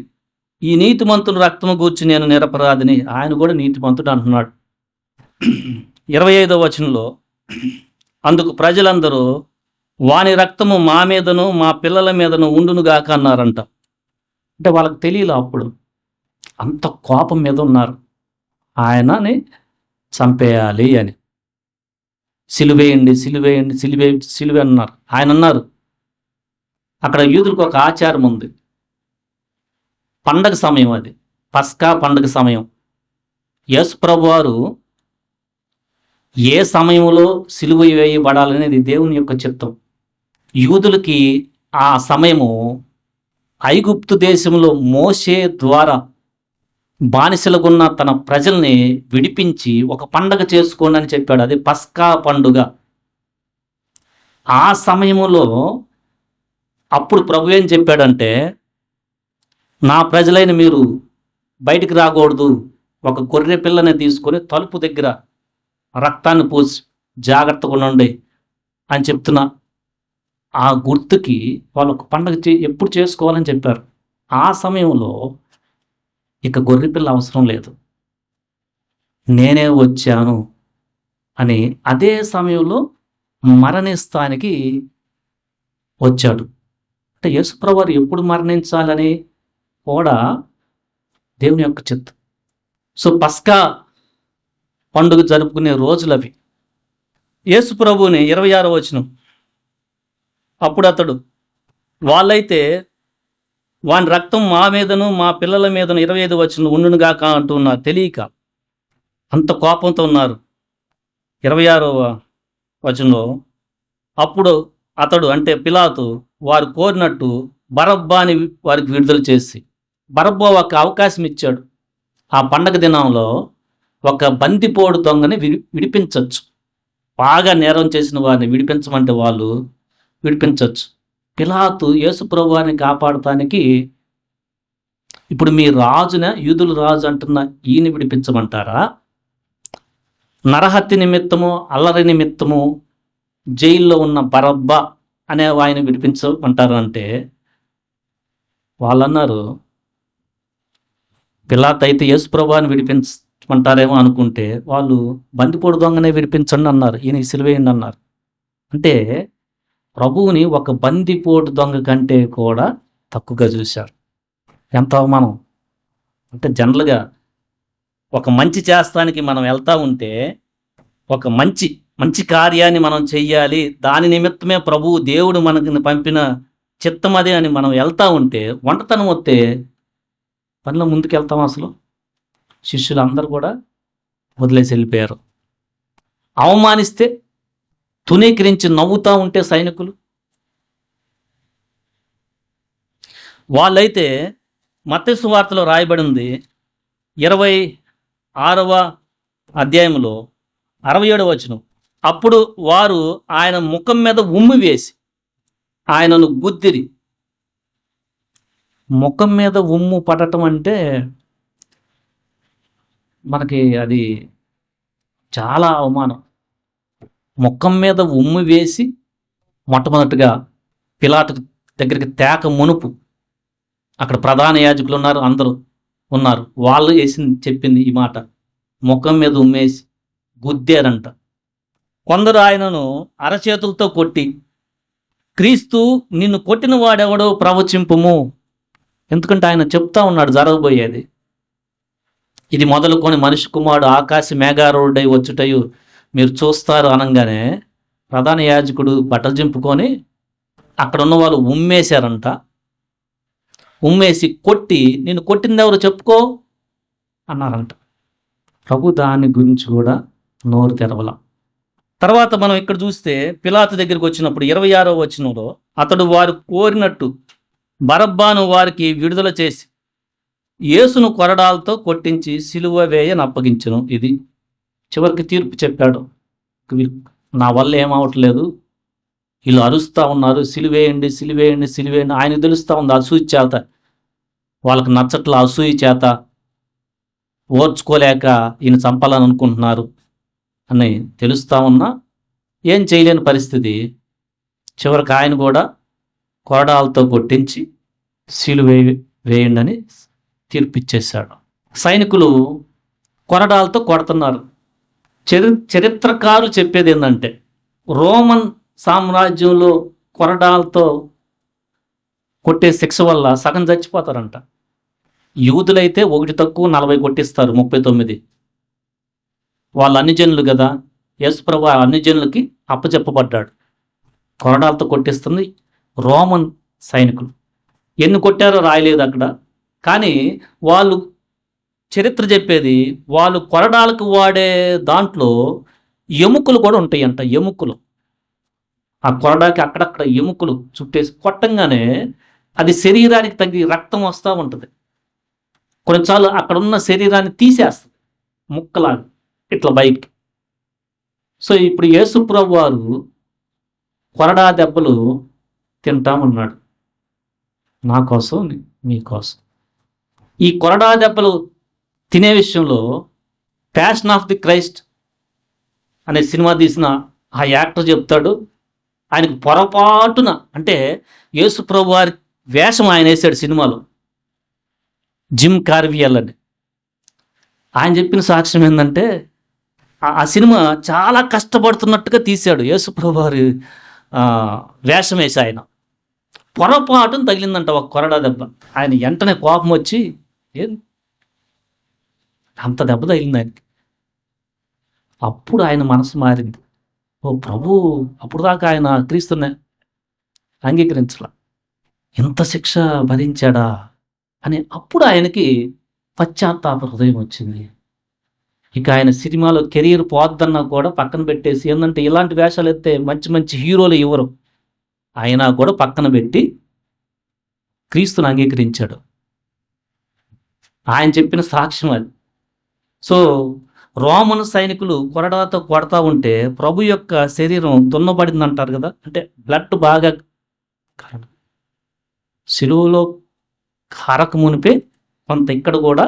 ఈ నీతిమంతుల రక్తము గూర్చి నేను నిరపరాధిని, ఆయన కూడా నీతిమంతుడు అంటున్నాడు. 25వ వచనంలో, అందుకు ప్రజలందరూ వాని రక్తము మా మీదను మా పిల్లల మీదను ఉండునుగాక అన్నారంట. అంటే వాళ్ళకి తెలియదు అప్పుడు, అంత కోపం మీద ఉన్నారు, ఆయనని చంపేయాలి అని. సిలువేయండి సిలువేయండి సిలువే అన్నారు. ఆయన అన్నారు, అక్కడ యూదులకు ఒక ఆచారం ఉంది, పండగ సమయం, అది పస్కా పండగ సమయం. యేసు ప్రభువారు ఏ సమయంలో సిలువ వేయబడాలనేది దేవుని యొక్క చిత్తం. యూదులకి ఆ సమయము ఐగుప్తు దేశంలో మోషే ద్వారా బానిసలుగున్న తన ప్రజల్ని విడిపించి ఒక పండగ చేసుకోండి అని చెప్పాడు. అది పస్కా పండుగ. ఆ సమయంలో అప్పుడు ప్రభు ఏం చెప్పాడంటే, నా ప్రజలైన మీరు బయటికి రాకూడదు, ఒక గొర్రె పిల్లని తీసుకొని తలుపు దగ్గర రక్తాన్ని పూసి జాగ్రత్తగా ఉండండి అని చెప్తున్నా. ఆ గుర్తుకి వాళ్ళు ఒక పండగ ఎప్పుడు చేసుకోవాలని చెప్పారు. ఆ సమయంలో ఇక గొర్రెపిల్ల అవసరం లేదు, నేనే వచ్చాను అని అదే సమయంలో మరణిస్తానికి వచ్చాడు. అంటే యేసుప్రభువారు ఎప్పుడు మరణించాలని కూడా దేవుని యొక్క చిత్తం. సో పస్కా పండుగ జరుపుకునే రోజులు అవి. యేసుప్రభుని 26వ వచనం, అప్పుడు అతడు, వాళ్ళైతే వాని రక్తం మా మీదను మా పిల్లల మీదను 25వ వచనం ఉండునుగాక అంటున్నారు, తెలియక అంత కోపంతో ఉన్నారు. 26వ వచనంలో, అప్పుడు అతడు అంటే పిలాతు వారు కోరినట్టు బరబ్బాని వారికి విడుదల చేసి, బరబ్బా ఒక అవకాశం ఇచ్చాడు. ఆ పండగ దినంలో ఒక బందిపోడు దొంగని విడిపించవచ్చు. బాగా నేరం చేసిన వారిని విడిపించమంటే వాళ్ళు విడిపించవచ్చు. పిలాతు యేసు ప్రభువారిని కాపాడటానికి ఇప్పుడు మీ రాజున, యూదుల రాజు అంటున్న ఈయన విడిపించమంటారా? నరహత్య నిమిత్తము, అల్లరి నిమిత్తము జైల్లో ఉన్న బరబ్బా అనే ఆయన విడిపించమంటారు అంటే వాళ్ళన్నారు పిలాతు అయితే యేసు ప్రభువారిని విడిపించమంటారేమో అనుకుంటే వాళ్ళు బందిపోడు దొంగనే విడిపించండి అన్నారు, ఈయన సిలువేయండి అన్నారు. అంటే ప్రభువుని ఒక బందిపోటు దొంగ కంటే కూడా తక్కువగా చూశారు. ఎంత అవమానం! అంటే జనరల్గా ఒక మంచి చేస్తానికి మనం వెళ్తా ఉంటే ఒక మంచి కార్యాన్ని మనం చెయ్యాలి, దాని నిమిత్తమే ప్రభువు దేవుడు మనకి పంపిన చిత్తం అదే అని మనం వెళ్తా ఉంటే ఒంటతనం వస్తే పనిలో ముందుకు వెళ్తాం. అసలు శిష్యులు అందరూ కూడా వదిలేసి వెళ్ళిపోయారు. అవమానిస్తే తునీకరించి నవ్వుతూ ఉంటే సైనికులు వాళ్ళైతే మత్తయి సువార్తలో రాయబడి ఉంది 26వ అధ్యాయంలో 67వ వచనం. అప్పుడు వారు ఆయన ముఖం మీద ఉమ్మి వేసి ఆయనను గుద్దిరి. ముఖం మీద ఉమ్ము పడటం అంటే మనకి అది చాలా అవమానం. ముఖం మీద ఉమ్మి వేసి మొట్టమొదటిగా పిలాతు దగ్గరికి తేక మునుపు అక్కడ ప్రధాన యాజకులు ఉన్నారు, అందరూ ఉన్నారు, వాళ్ళు చెప్పింది ఈ మాట. ముఖం మీద ఉమ్మేసి గుద్దారంట. కొందరు ఆయనను అరచేతులతో కొట్టి, క్రీస్తు నిన్ను కొట్టిన వాడెవడో ప్రవచింపుము. ఎందుకంటే ఆయన చెప్తా ఉన్నాడు జరగబోయేది. ఇది మొదలుకొని మనిషి కుమారుడు ఆకాశ మేఘారూఢుడై వచ్చుటయు మీరు చూస్తారు అనగానే ప్రధాన యాజకుడు బట్టలు చింపుకొని అక్కడ ఉన్న వాళ్ళు ఉమ్మేశారంట. ఉమ్మేసి కొట్టి, నిన్ను కొట్టింది ఎవరు చెప్పుకో అన్నారంట. ప్రభు దాని గురించి కూడా నోరు తెరవల. తర్వాత మనం ఇక్కడ చూస్తే పిలాతు దగ్గరికి వచ్చినప్పుడు 26వ వచనంలో అతడు వారు కోరినట్టు బరబ్బాను వారికి విడుదల చేసి యేసును కొరడాలతో కొట్టించి సిలువ వేయని అప్పగించెను. ఇది చివరికి తీర్పు చెప్పాడు. నా వల్ల ఏమవట్లేదు, వీళ్ళు అరుస్తూ ఉన్నారు, సిలువేయండి సిలువేయండి సిలువేయండి. ఆయనకు తెలుస్తూ ఉంది అసూయ చేత, వాళ్ళకి నచ్చట్ల అసూయ చేత ఓర్చుకోలేక ఈయన చంపాలని అనుకుంటున్నారు అని తెలుస్తూ ఉన్నా ఏం చేయలేని పరిస్థితి. చివరికి ఆయన కూడా కొరడాలతో కొట్టించి సిలువ వేయండి అని తీర్పిచ్చేశాడు. సైనికులు కొరడాలతో కొడుతున్నారు. చరిత్రకారులు చెప్పేది ఏంటంటే రోమన్ సామ్రాజ్యంలో కొరడాలతో కొట్టే శిక్ష వల్ల సగం చచ్చిపోతారంట. యూదులైతే 1 తక్కువ 40 కొట్టిస్తారు, 39. వాళ్ళు అన్ని జనులు కదా, యేసుప్రభు అన్ని జనులకి అప్పచెప్పబడ్డాడు. కొరడాలతో కొట్టిస్తుంది రోమన్ సైనికులు. ఎన్ని కొట్టారో రాయలేదు అక్కడ, కానీ వాళ్ళు చరిత్ర చెప్పేది వాళ్ళు కొరడాలకు వాడే దాంట్లో ఎముకలు కూడా ఉంటాయంట. ఎముకలు, ఆ కొరడాకి అక్కడక్కడ ఎముకలు చుట్టేసి కొట్టంగానే అది శరీరానికి తగ్గి రక్తం వస్తూ ఉంటుంది. కొన్నిసార్లు అక్కడ ఉన్న శరీరాన్ని తీసేస్తుంది ముక్కలాగా ఇట్లా బయటికి. సో ఇప్పుడు యేసుప్రభు వారు కొరడా దెబ్బలు తింటామన్నాడు, నా కోసం మీకోసం. ఈ కొరడా దెబ్బలు తినే విషయంలో ప్యాషన్ ఆఫ్ ది క్రైస్ట్ అనే సినిమా తీసిన ఆ యాక్టర్ చెప్తాడు, ఆయనకు పొరపాటున అంటే యేసుప్రభు వారి వేషం ఆయన వేసాడు సినిమాలో, జిమ్ కార్వియల్ అని. ఆయన చెప్పిన సాక్ష్యం ఏంటంటే ఆ సినిమా చాలా కష్టపడుతున్నట్టుగా తీశాడు. యేసుప్రభు వారి వేషం వేసి ఆయన పొరపాటును తగిలిందంట ఒక కొరడా దెబ్బ. ఆయన వెంటనే కోపం వచ్చి ఏం అంత దెబ్బ తగిలింది ఆయనకి. అప్పుడు ఆయన మనసు మారింది. ఓ ప్రభు, అప్పుడు దాకా ఆయన క్రీస్తునే అంగీకరించలా, ఎంత శిక్ష భరించాడా అని అప్పుడు ఆయనకి పశ్చాత్తాప హృదయం వచ్చింది. ఇక ఆయన సినిమాలో కెరీర్ పోద్దన్నా కూడా పక్కన పెట్టేసి, ఏంటంటే ఇలాంటి వేషాలు ఎత్తే మంచి మంచి హీరోలు ఇవ్వరు, ఆయన కూడా పక్కన పెట్టి క్రీస్తుని అంగీకరించాడు. ఆయన చెప్పిన సాక్ష్యం అది. సో రోమన్ సైనికులు కొరడాతో కొడతా ఉంటే ప్రభు యొక్క శరీరం దున్నబడింది అంటారు కదా, అంటే బ్లడ్ బాగా శిలువలో కారక మునిపే కొంత ఇక్కడ కూడా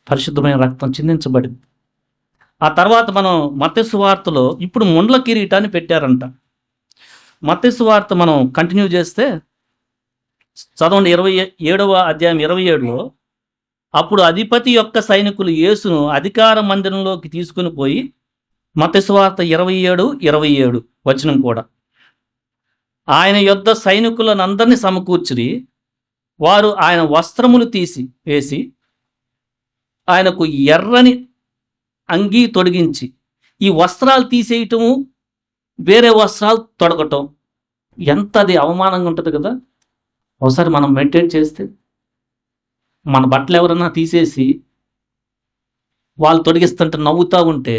పరిశుద్ధమైన రక్తం చిందించబడింది. ఆ తర్వాత మనం మత్తయి సువార్తలో ఇప్పుడు ముండ్ల కిరీటాన్ని పెట్టారంట. మత్తయి సువార్త మనం కంటిన్యూ చేస్తే చదవండి, 27వ అధ్యాయం 27లో, అప్పుడు అధిపతి యొక్క సైనికులు యేసును అధికార మందిరంలోకి తీసుకుని పోయి, మత్తయి సువార్త 27:27 వచనం కూడా, ఆయన యొద్ద సైనికులనందరినీ సమకూర్చిరి. వారు ఆయన వస్త్రములు తీసి వేసి ఆయనకు ఎర్రని అంగీ తొడిగించి, ఈ వస్త్రాలు తీసేయటము, వేరే వస్త్రాలు తొడగటం, ఎంత అది అవమానంగా ఉంటుంది కదా. ఒకసారి మనం మెడిటేట్ చేస్తే మన బట్టలు ఎవరన్నా తీసేసి వాళ్ళు తొడిగిస్తుంటే నవ్వుతూ ఉంటే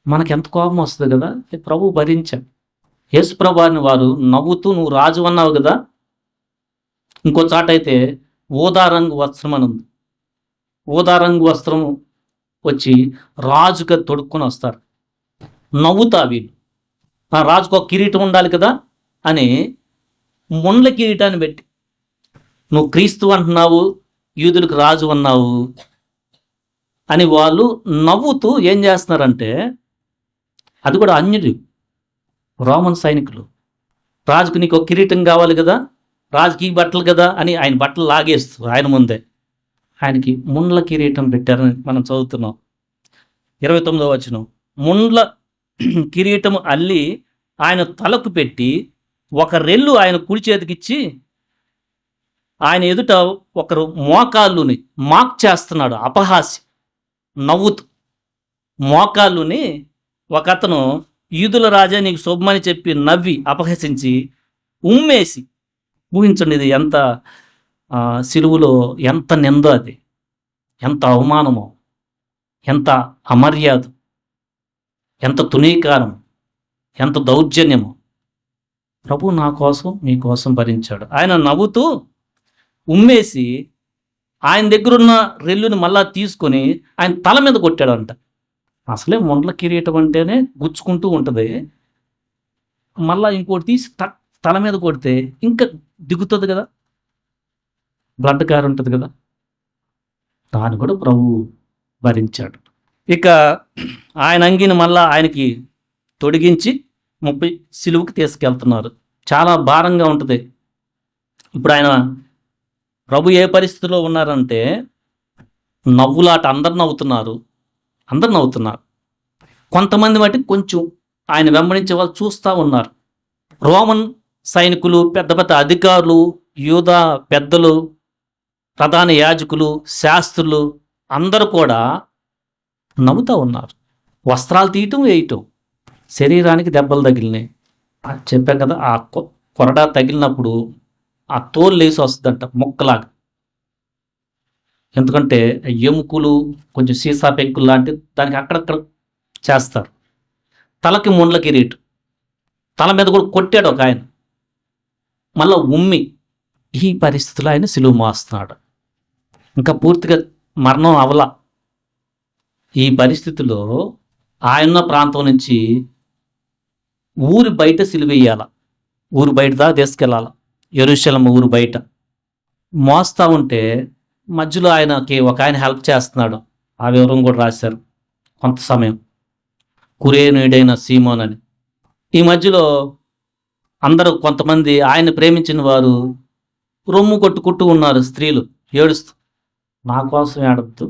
మనకి ఎంత కోపం వస్తుంది కదా. ప్రభు భరించాడు. యేసు ప్రభుని వారు నవ్వుతూ, నువ్వు రాజు అన్నావు కదా. ఇంకో చాట అయితే ఊదా రంగు వస్త్రం అని ఉంది. ఊదా రంగు వస్త్రం వచ్చి రాజుగా తొడుక్కొని వస్తారు. నవ్వుతా వీళ్ళు, ఆ రాజుకు ఒక కిరీటం ఉండాలి కదా అని ముండ్ల కిరీటాన్ని పెట్టి, నువ్వు క్రీస్తు అంటున్నావు, యూదులకు రాజు అన్నావు అని వాళ్ళు నవ్వుతూ ఏం చేస్తున్నారంటే, అది కూడా అన్యులు, రోమన్ సైనికులు, రాజుకు నీకు ఒక కిరీటం కావాలి కదా, రాజుకి బట్టలు కదా అని ఆయన బట్టలు లాగేస్తూ ఆయన ముందే ఆయనకి ముండ్ల కిరీటం పెట్టారని మనం చదువుతున్నాం. 29వ వచనం, ముండ్ల కిరీటం అల్లి ఆయన తలకు పెట్టి ఒక రెల్లు ఆయన కుడి చేతికిచ్చి ఆయన ఎదుట ఒకరు మోకాళ్ళుని మాక్ చేస్తున్నాడు, అపహాస్యం, నవ్వుతూ. మోకాళ్ళుని ఒక అతను యూదుల రాజా నీకు శుభమని చెప్పి నవ్వి అపహసించి ఉమ్మేసి, ఊహించండి ఇది ఎంత సిలువలో ఎంత నిందో, అది ఎంత అవమానమో, ఎంత అమర్యాద, ఎంత తునీకారం, ఎంత దౌర్జన్యమో. ప్రభు నా కోసం మీకోసం భరించాడు. ఆయన నవ్వుతూ ఉమ్మేసి ఆయన దగ్గరున్న రెల్లుని మళ్ళా తీసుకొని ఆయన తల మీద కొట్టాడంట. అసలే ముండ్ల కిరీటం అంటేనే గుచ్చుకుంటూ ఉంటుంది, మళ్ళా ఇంకోటి తీసి తల మీద కొడితే ఇంకా దిగుతుంది కదా, బ్లడ్ కారు ఉంటుంది కదా. దాన్ని కూడా ప్రభు భరించాడు. ఇక ఆయన అంగిని మళ్ళా ఆయనకి తొడిగించి 30 సిలువుకి తీసుకెళ్తున్నారు. చాలా భారంగా ఉంటుంది. ఇప్పుడు ఆయన ప్రభు ఏ పరిస్థితిలో ఉన్నారంటే, నవ్వులాట, అందరు నవ్వుతున్నారు. కొంతమంది బట్టి కొంచెం ఆయన వెంబడించే వాళ్ళు చూస్తూ ఉన్నారు. రోమన్ సైనికులు, పెద్ద పెద్ద అధికారులు, యూదా పెద్దలు, ప్రధాన యాజకులు, శాస్త్రులు అందరూ కూడా నవ్వుతూ ఉన్నారు. వస్త్రాలు తీయటం, వేయటం, శరీరానికి దెబ్బలు తగిలినాయి. చెప్పాం కదా, ఆ కొరడా తగిలినప్పుడు ఆ తోలు లేసి వస్తుందంట ముక్కలాగా. ఎందుకంటే ఎముకలు కొంచెం సీసా పెంకులు లాంటి దానికి అక్కడక్కడ చేస్తారు. తలకి ముండ్ల కిరీటం, తల మీద కూడా కొట్టాడు ఒక ఆయన, మళ్ళీ ఉమ్మి. ఈ పరిస్థితిలో ఆయన సిలువ మోస్తున్నాడు. ఇంకా పూర్తిగా మరణం అవలా. ఈ పరిస్థితిలో ఆయన ప్రాంతం నుంచి ఊరి బయట సిలువేయాల, ఊరు బయట దాకా తీసుకెళ్ళాల, యెరూషలేము ఊరు బయట మోస్తూ ఉంటే మధ్యలో ఆయనకి ఒక ఆయన హెల్ప్ చేస్తున్నాడు. ఆ వివరం కూడా రాశారు కొంత సమయం, కురేనీయుడైన సీమోన్ అని. ఈ మధ్యలో అందరూ కొంతమంది ఆయన ప్రేమించిన వారు రొమ్ము కొట్టుకుంటూ ఉన్నారు, స్త్రీలు ఏడుస్తూ, నా కోసం ఏడవద్దు,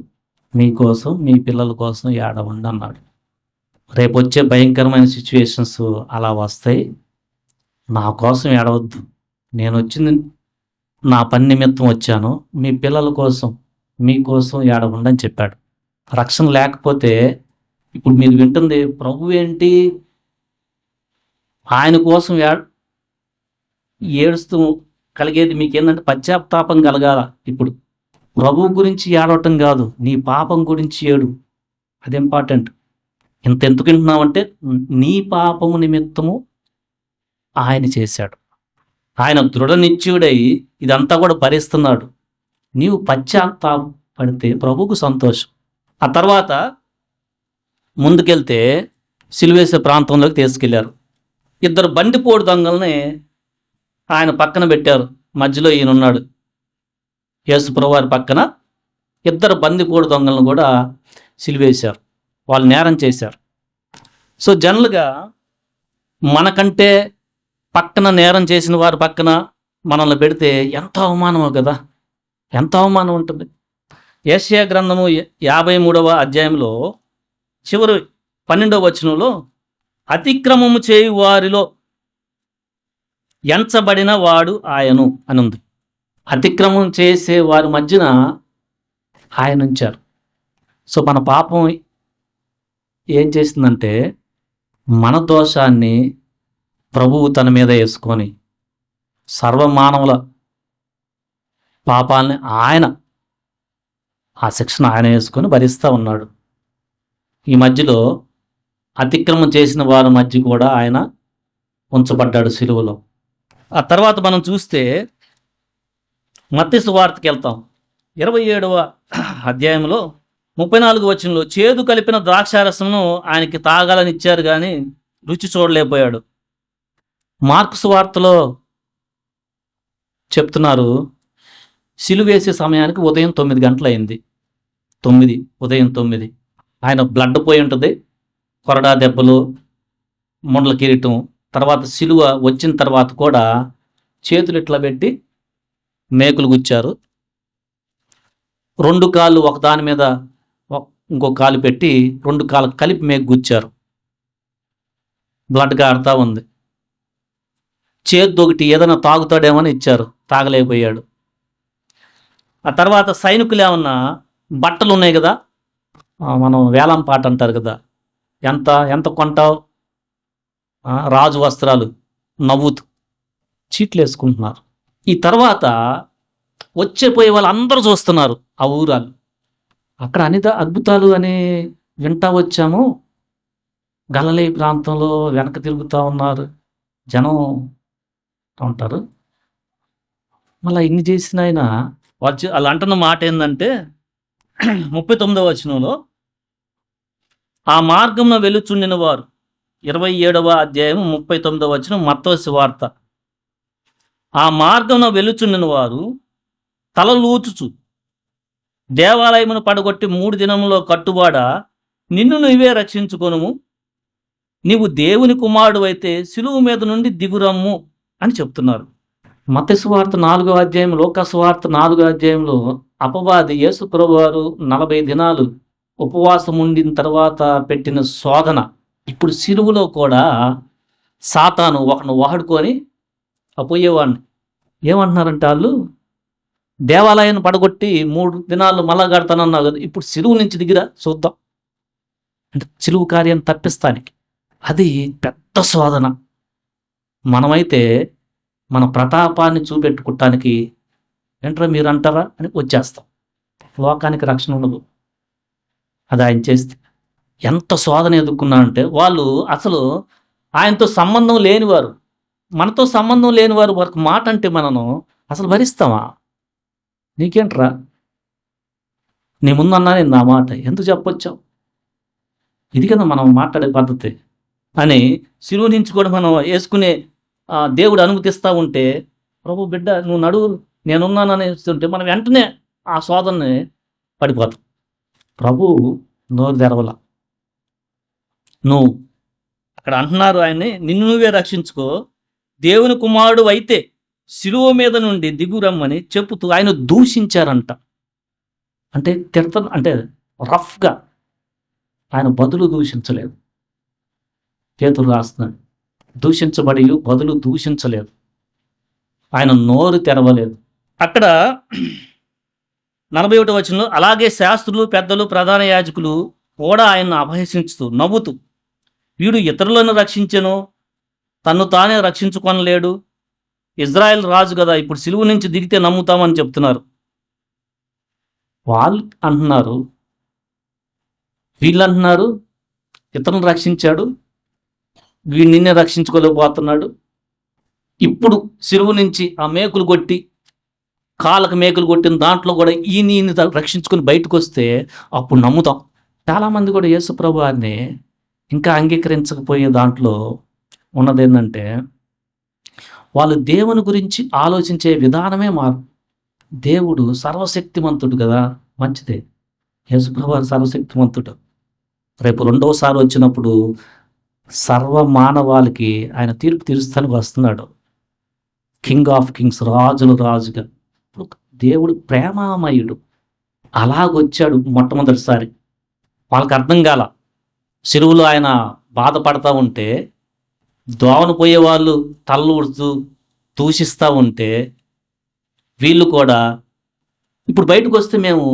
మీకోసం మీ పిల్లల కోసం ఏడవండి అన్నాడు. రేపు వచ్చే భయంకరమైన సిచ్యువేషన్స్ అలా వస్తాయి, నా కోసం ఏడవద్దు, నేను వచ్చింది నా పని నిమిత్తం వచ్చాను, మీ పిల్లల కోసం మీకోసం ఏడవండి అని చెప్పాడు. రక్షణ లేకపోతే ఇప్పుడు మీరు వింటుంది ప్రభు ఏంటి, ఆయన కోసం ఏడుస్తూ కలిగేది మీకేంటంటే పశ్చాత్తాపం కలగాల. ఇప్పుడు ప్రభు గురించి ఏడవటం కాదు, నీ పాపం గురించి ఏడు, అది ఇంపార్టెంట్. ఎందుకు వింటున్నావంటే నీ పాపము నిమిత్తము ఆయన చేశాడు. ఆయన దృఢ నిశ్చయుడై ఇదంతా కూడా భరిస్తున్నాడు. నీవు పశ్చాత్తాపడితే ప్రభువుకు సంతోషం. ఆ తర్వాత ముందుకెళ్తే సిలువేసే ప్రాంతంలోకి తీసుకెళ్లారు. ఇద్దరు బందిపోటు దొంగల్ని ఆయన పక్కన పెట్టారు. మధ్యలో ఈయనున్నాడు. యేసు ప్రభువారి పక్కన ఇద్దరు బందిపోటు దొంగలను కూడా సిలువేశారు. వాళ్ళు నేరం చేశారు. సో జనరల్గా మనకంటే పక్కన నేరం చేసిన వారి పక్కన మనల్ని పెడితే ఎంత అవమానమో కదా, ఎంత అవమానం ఉంటుంది. యెషయా గ్రంథము 53వ అధ్యాయంలో చివరి 12వ వచనంలో అతిక్రమము చేయు వారిలో ఎంచబడిన వాడు ఆయను అని ఉంది. అతిక్రమం చేసే వారి మధ్యన ఆయన ఉంచారు. సో మన పాపం ఏం చేసిందంటే మన దోషాన్ని ప్రభువు తన మీద వేసుకొని సర్వమానవుల పాపాలని ఆయన ఆ శిక్షణ ఆయన వేసుకొని భరిస్తూ ఉన్నాడు. ఈ మధ్యలో అతిక్రమం చేసిన వారి మధ్య కూడా ఆయన ఉంచబడ్డాడు సిలువలో. ఆ తర్వాత మనం చూస్తే మత్తయి సువార్తకి వెళ్తాం. 27వ అధ్యాయంలో 34వ వచనంలో చేదు కలిపిన ద్రాక్షారసమును ఆయనకి తాగాలని ఇచ్చారు కానీ రుచి చూడలేకపోయాడు. మార్కు సువార్తలో చెప్తున్నారు, సిలువేసే సమయానికి ఉదయం 9 గంటలైంది. ఉదయం 9. ఆయన బ్లడ్ పోయి ఉంటుంది, కొరడా దెబ్బలు, ముండ్ల కిరీటం. తర్వాత సిలువ వచ్చిన తర్వాత కూడా చేతులు ఇట్లా పెట్టి మేకులు గుచ్చారు. 2 కాళ్ళు ఒకదాని మీద ఇంకో కాలు పెట్టి 2 కాళ్ళు కలిపి మేకు గుచ్చారు. బ్లడ్ కారుతా ఉంది. చేతి ఒకటి ఏదైనా తాగుతాడేమని ఇచ్చారు, తాగలేకపోయాడు. ఆ తర్వాత సైనికులు ఏమన్నా బట్టలు ఉన్నాయి కదా, మనం వేలం పాట అంటారు కదా, ఎంత ఎంత కొంటావు, రాజు వస్త్రాలు, నవ్వుతూ చీట్లు వేసుకుంటున్నారు. ఈ తర్వాత వచ్చేపోయే వాళ్ళు అందరూ చూస్తున్నారు ఆ ఊరాలు. అక్కడ అద్భుతాలు అని వింటా వచ్చాము. గలిలయ ప్రాంతంలో వెనక తిరుగుతూ ఉన్నారు జనం ఉంటారు. మళ్ళీ ఇన్ని చేసిన ఆయన వాళ్ళు అంటున్న మాట ఏంటంటే 39వ వచనంలో ఆ మార్గంలో వెలుచుండిన వారు, 27వ అధ్యాయం 39వ వచనం మత్తయి సువార్త. ఆ మార్గంలో వెలుచుండిన వారు తలలూచుచు దేవాలయమును పడగొట్టి 3 దినములో కట్టుబాడ నిన్ను నువ్వే రక్షించుకొనుము, నీవు దేవుని కుమారుడు అయితే సిలువ మీద నుండి దిగురమ్ము అని చెప్తున్నారు. మత్తయి సువార్త 4వ అధ్యాయం, లూకా సువార్త 4వ అధ్యాయంలో అపవాది యేసు ప్రభువారు 40 దినాలు ఉపవాసం ఉండిన తర్వాత పెట్టిన శోధన. ఇప్పుడు సిలువలో కూడా సాతాను ఒకను వాడుకొని పోయేవాడిని ఏమంటున్నారంటే వాళ్ళు, దేవాలయాన్ని పడగొట్టి 3 దినాలు మళ్ళా కడతానన్నావు కదా, ఇప్పుడు సిలువు నుంచి దిగిరా చూద్దాం అంటే సిలువు కార్యం తప్పిస్తానికి. అది పెద్ద శోధన. మనమైతే మన ప్రతాపాన్ని చూపెట్టుకోవటానికి ఏంట్రా మీరు అంటారా అని వచ్చేస్తాం. లోకానికి రక్షణ ఉండదు. అది ఆయన చేస్తే ఎంత శోధన ఎదుర్కొన్నారంటే, వాళ్ళు అసలు ఆయనతో సంబంధం లేనివారు, మనతో సంబంధం లేనివారు వరకు మాట అంటే మనను అసలు భరిస్తామా? నీకేంట్రా, నీ ముందన్నా నేను నా మాట ఎందుకు చెప్పొచ్చావు, ఇది కదా మనం మాట్లాడే పద్ధతి అని సిలువ నుంచి కూడా మనం వేసుకునే దేవుడు అనుమతిస్తూ ఉంటే, ప్రభు బిడ్డ నువ్వు నడువు నేనున్నానని ఇస్తుంటే మనం వెంటనే ఆ శోధనని పడిపోతాం. ప్రభు నోరు తెరవల. నువ్వు అక్కడ అంటున్నారు ఆయన్ని, నిన్ను నువ్వే రక్షించుకో, దేవుని కుమారుడు అయితే సిలువ మీద నుండి దిగురమ్మని చెప్పుతూ ఆయన దూషించారంట. అంటే అంటే రఫ్గా, ఆయన బదులు దూషించలేదు. పేతురు రాస్తున్నాడు, దూషించబడి బదులు దూషించలేదు. ఆయన నోరు తెరవలేదు. అక్కడ 41వ వచనంలో అలాగే శాస్త్రులు, పెద్దలు, ప్రధాన యాజకులు కూడా ఆయన్ను అపహసించుతూ నవ్వుతూ, వీడు ఇతరులను రక్షించెను, తన్ను తానే రక్షించుకొనలేడు, ఇజ్రాయెల్ రాజు కదా, ఇప్పుడు సిలువ నుంచి దిగితే నమ్ముతామని చెప్తున్నారు. వాళ్ళు అంటున్నారు, వీళ్ళు అంటున్నారు ఇతరులను రక్షించాడు, వీడు నిన్నే రక్షించుకోలేకపోతున్నాడు. ఇప్పుడు సిలువ నుంచి ఆ మేకులు కొట్టి, కాళ్ళకు మేకులు కొట్టిన దాంట్లో కూడా ఈయన రక్షించుకొని బయటకు వస్తే అప్పుడు నమ్ముతాం. చాలామంది కూడా యేసు ప్రభువాన్ని ఇంకా అంగీకరించకపోయే దాంట్లో ఉన్నదేంటంటే, వాళ్ళు దేవుని గురించి ఆలోచించే విధానమే దేవుడు సర్వశక్తిమంతుడు కదా! మంచిదే. యేసు ప్రభువారు సర్వశక్తిమంతుడు. రేపు రెండోసారి వచ్చినప్పుడు సర్వ మానవాళికి ఆయన తీర్పు తీర్చడానికి వస్తున్నాడు. కింగ్ ఆఫ్ కింగ్స్, రాజుల రాజుగా. ఇప్పుడు దేవుడు ప్రేమామయుడు. అలాగొచ్చాడు మొట్టమొదటిసారి. వాళ్ళకి అర్థం కాల. సిలువలో ఆయన బాధపడతా ఉంటే, దోవన పోయేవాళ్ళు తలలు ఊడుతూ దూషిస్తూ ఉంటే, వీళ్ళు కూడా ఇప్పుడు బయటకు వస్తే మేము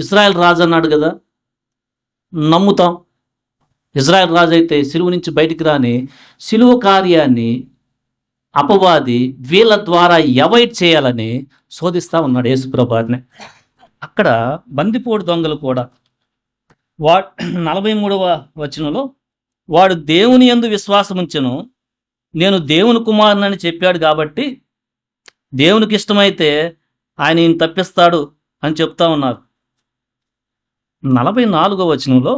ఇజ్రాయెల్ రాజు అన్నాడు కదా, నమ్ముతాం. ఇజ్రాయెల్ రాజు అయితే సిలువ నుంచి బయటికి రాని సిలువ కార్యాన్ని అపవాది వీళ్ళ ద్వారా అవాయిడ్ చేయాలని శోధిస్తూ ఉన్నాడు యేసుప్రభువారిని. అక్కడ బందిపోటు దొంగలు కూడా 43వ వచనంలో, వాడు దేవుని యందు విశ్వాసముంచెను, నేను దేవుని కుమారునని చెప్పాడు కాబట్టి దేవునికి ఇష్టమైతే ఆయన ఈయన తప్పిస్తాడు అని చెప్తా ఉన్నారు. 44వ వచనంలో,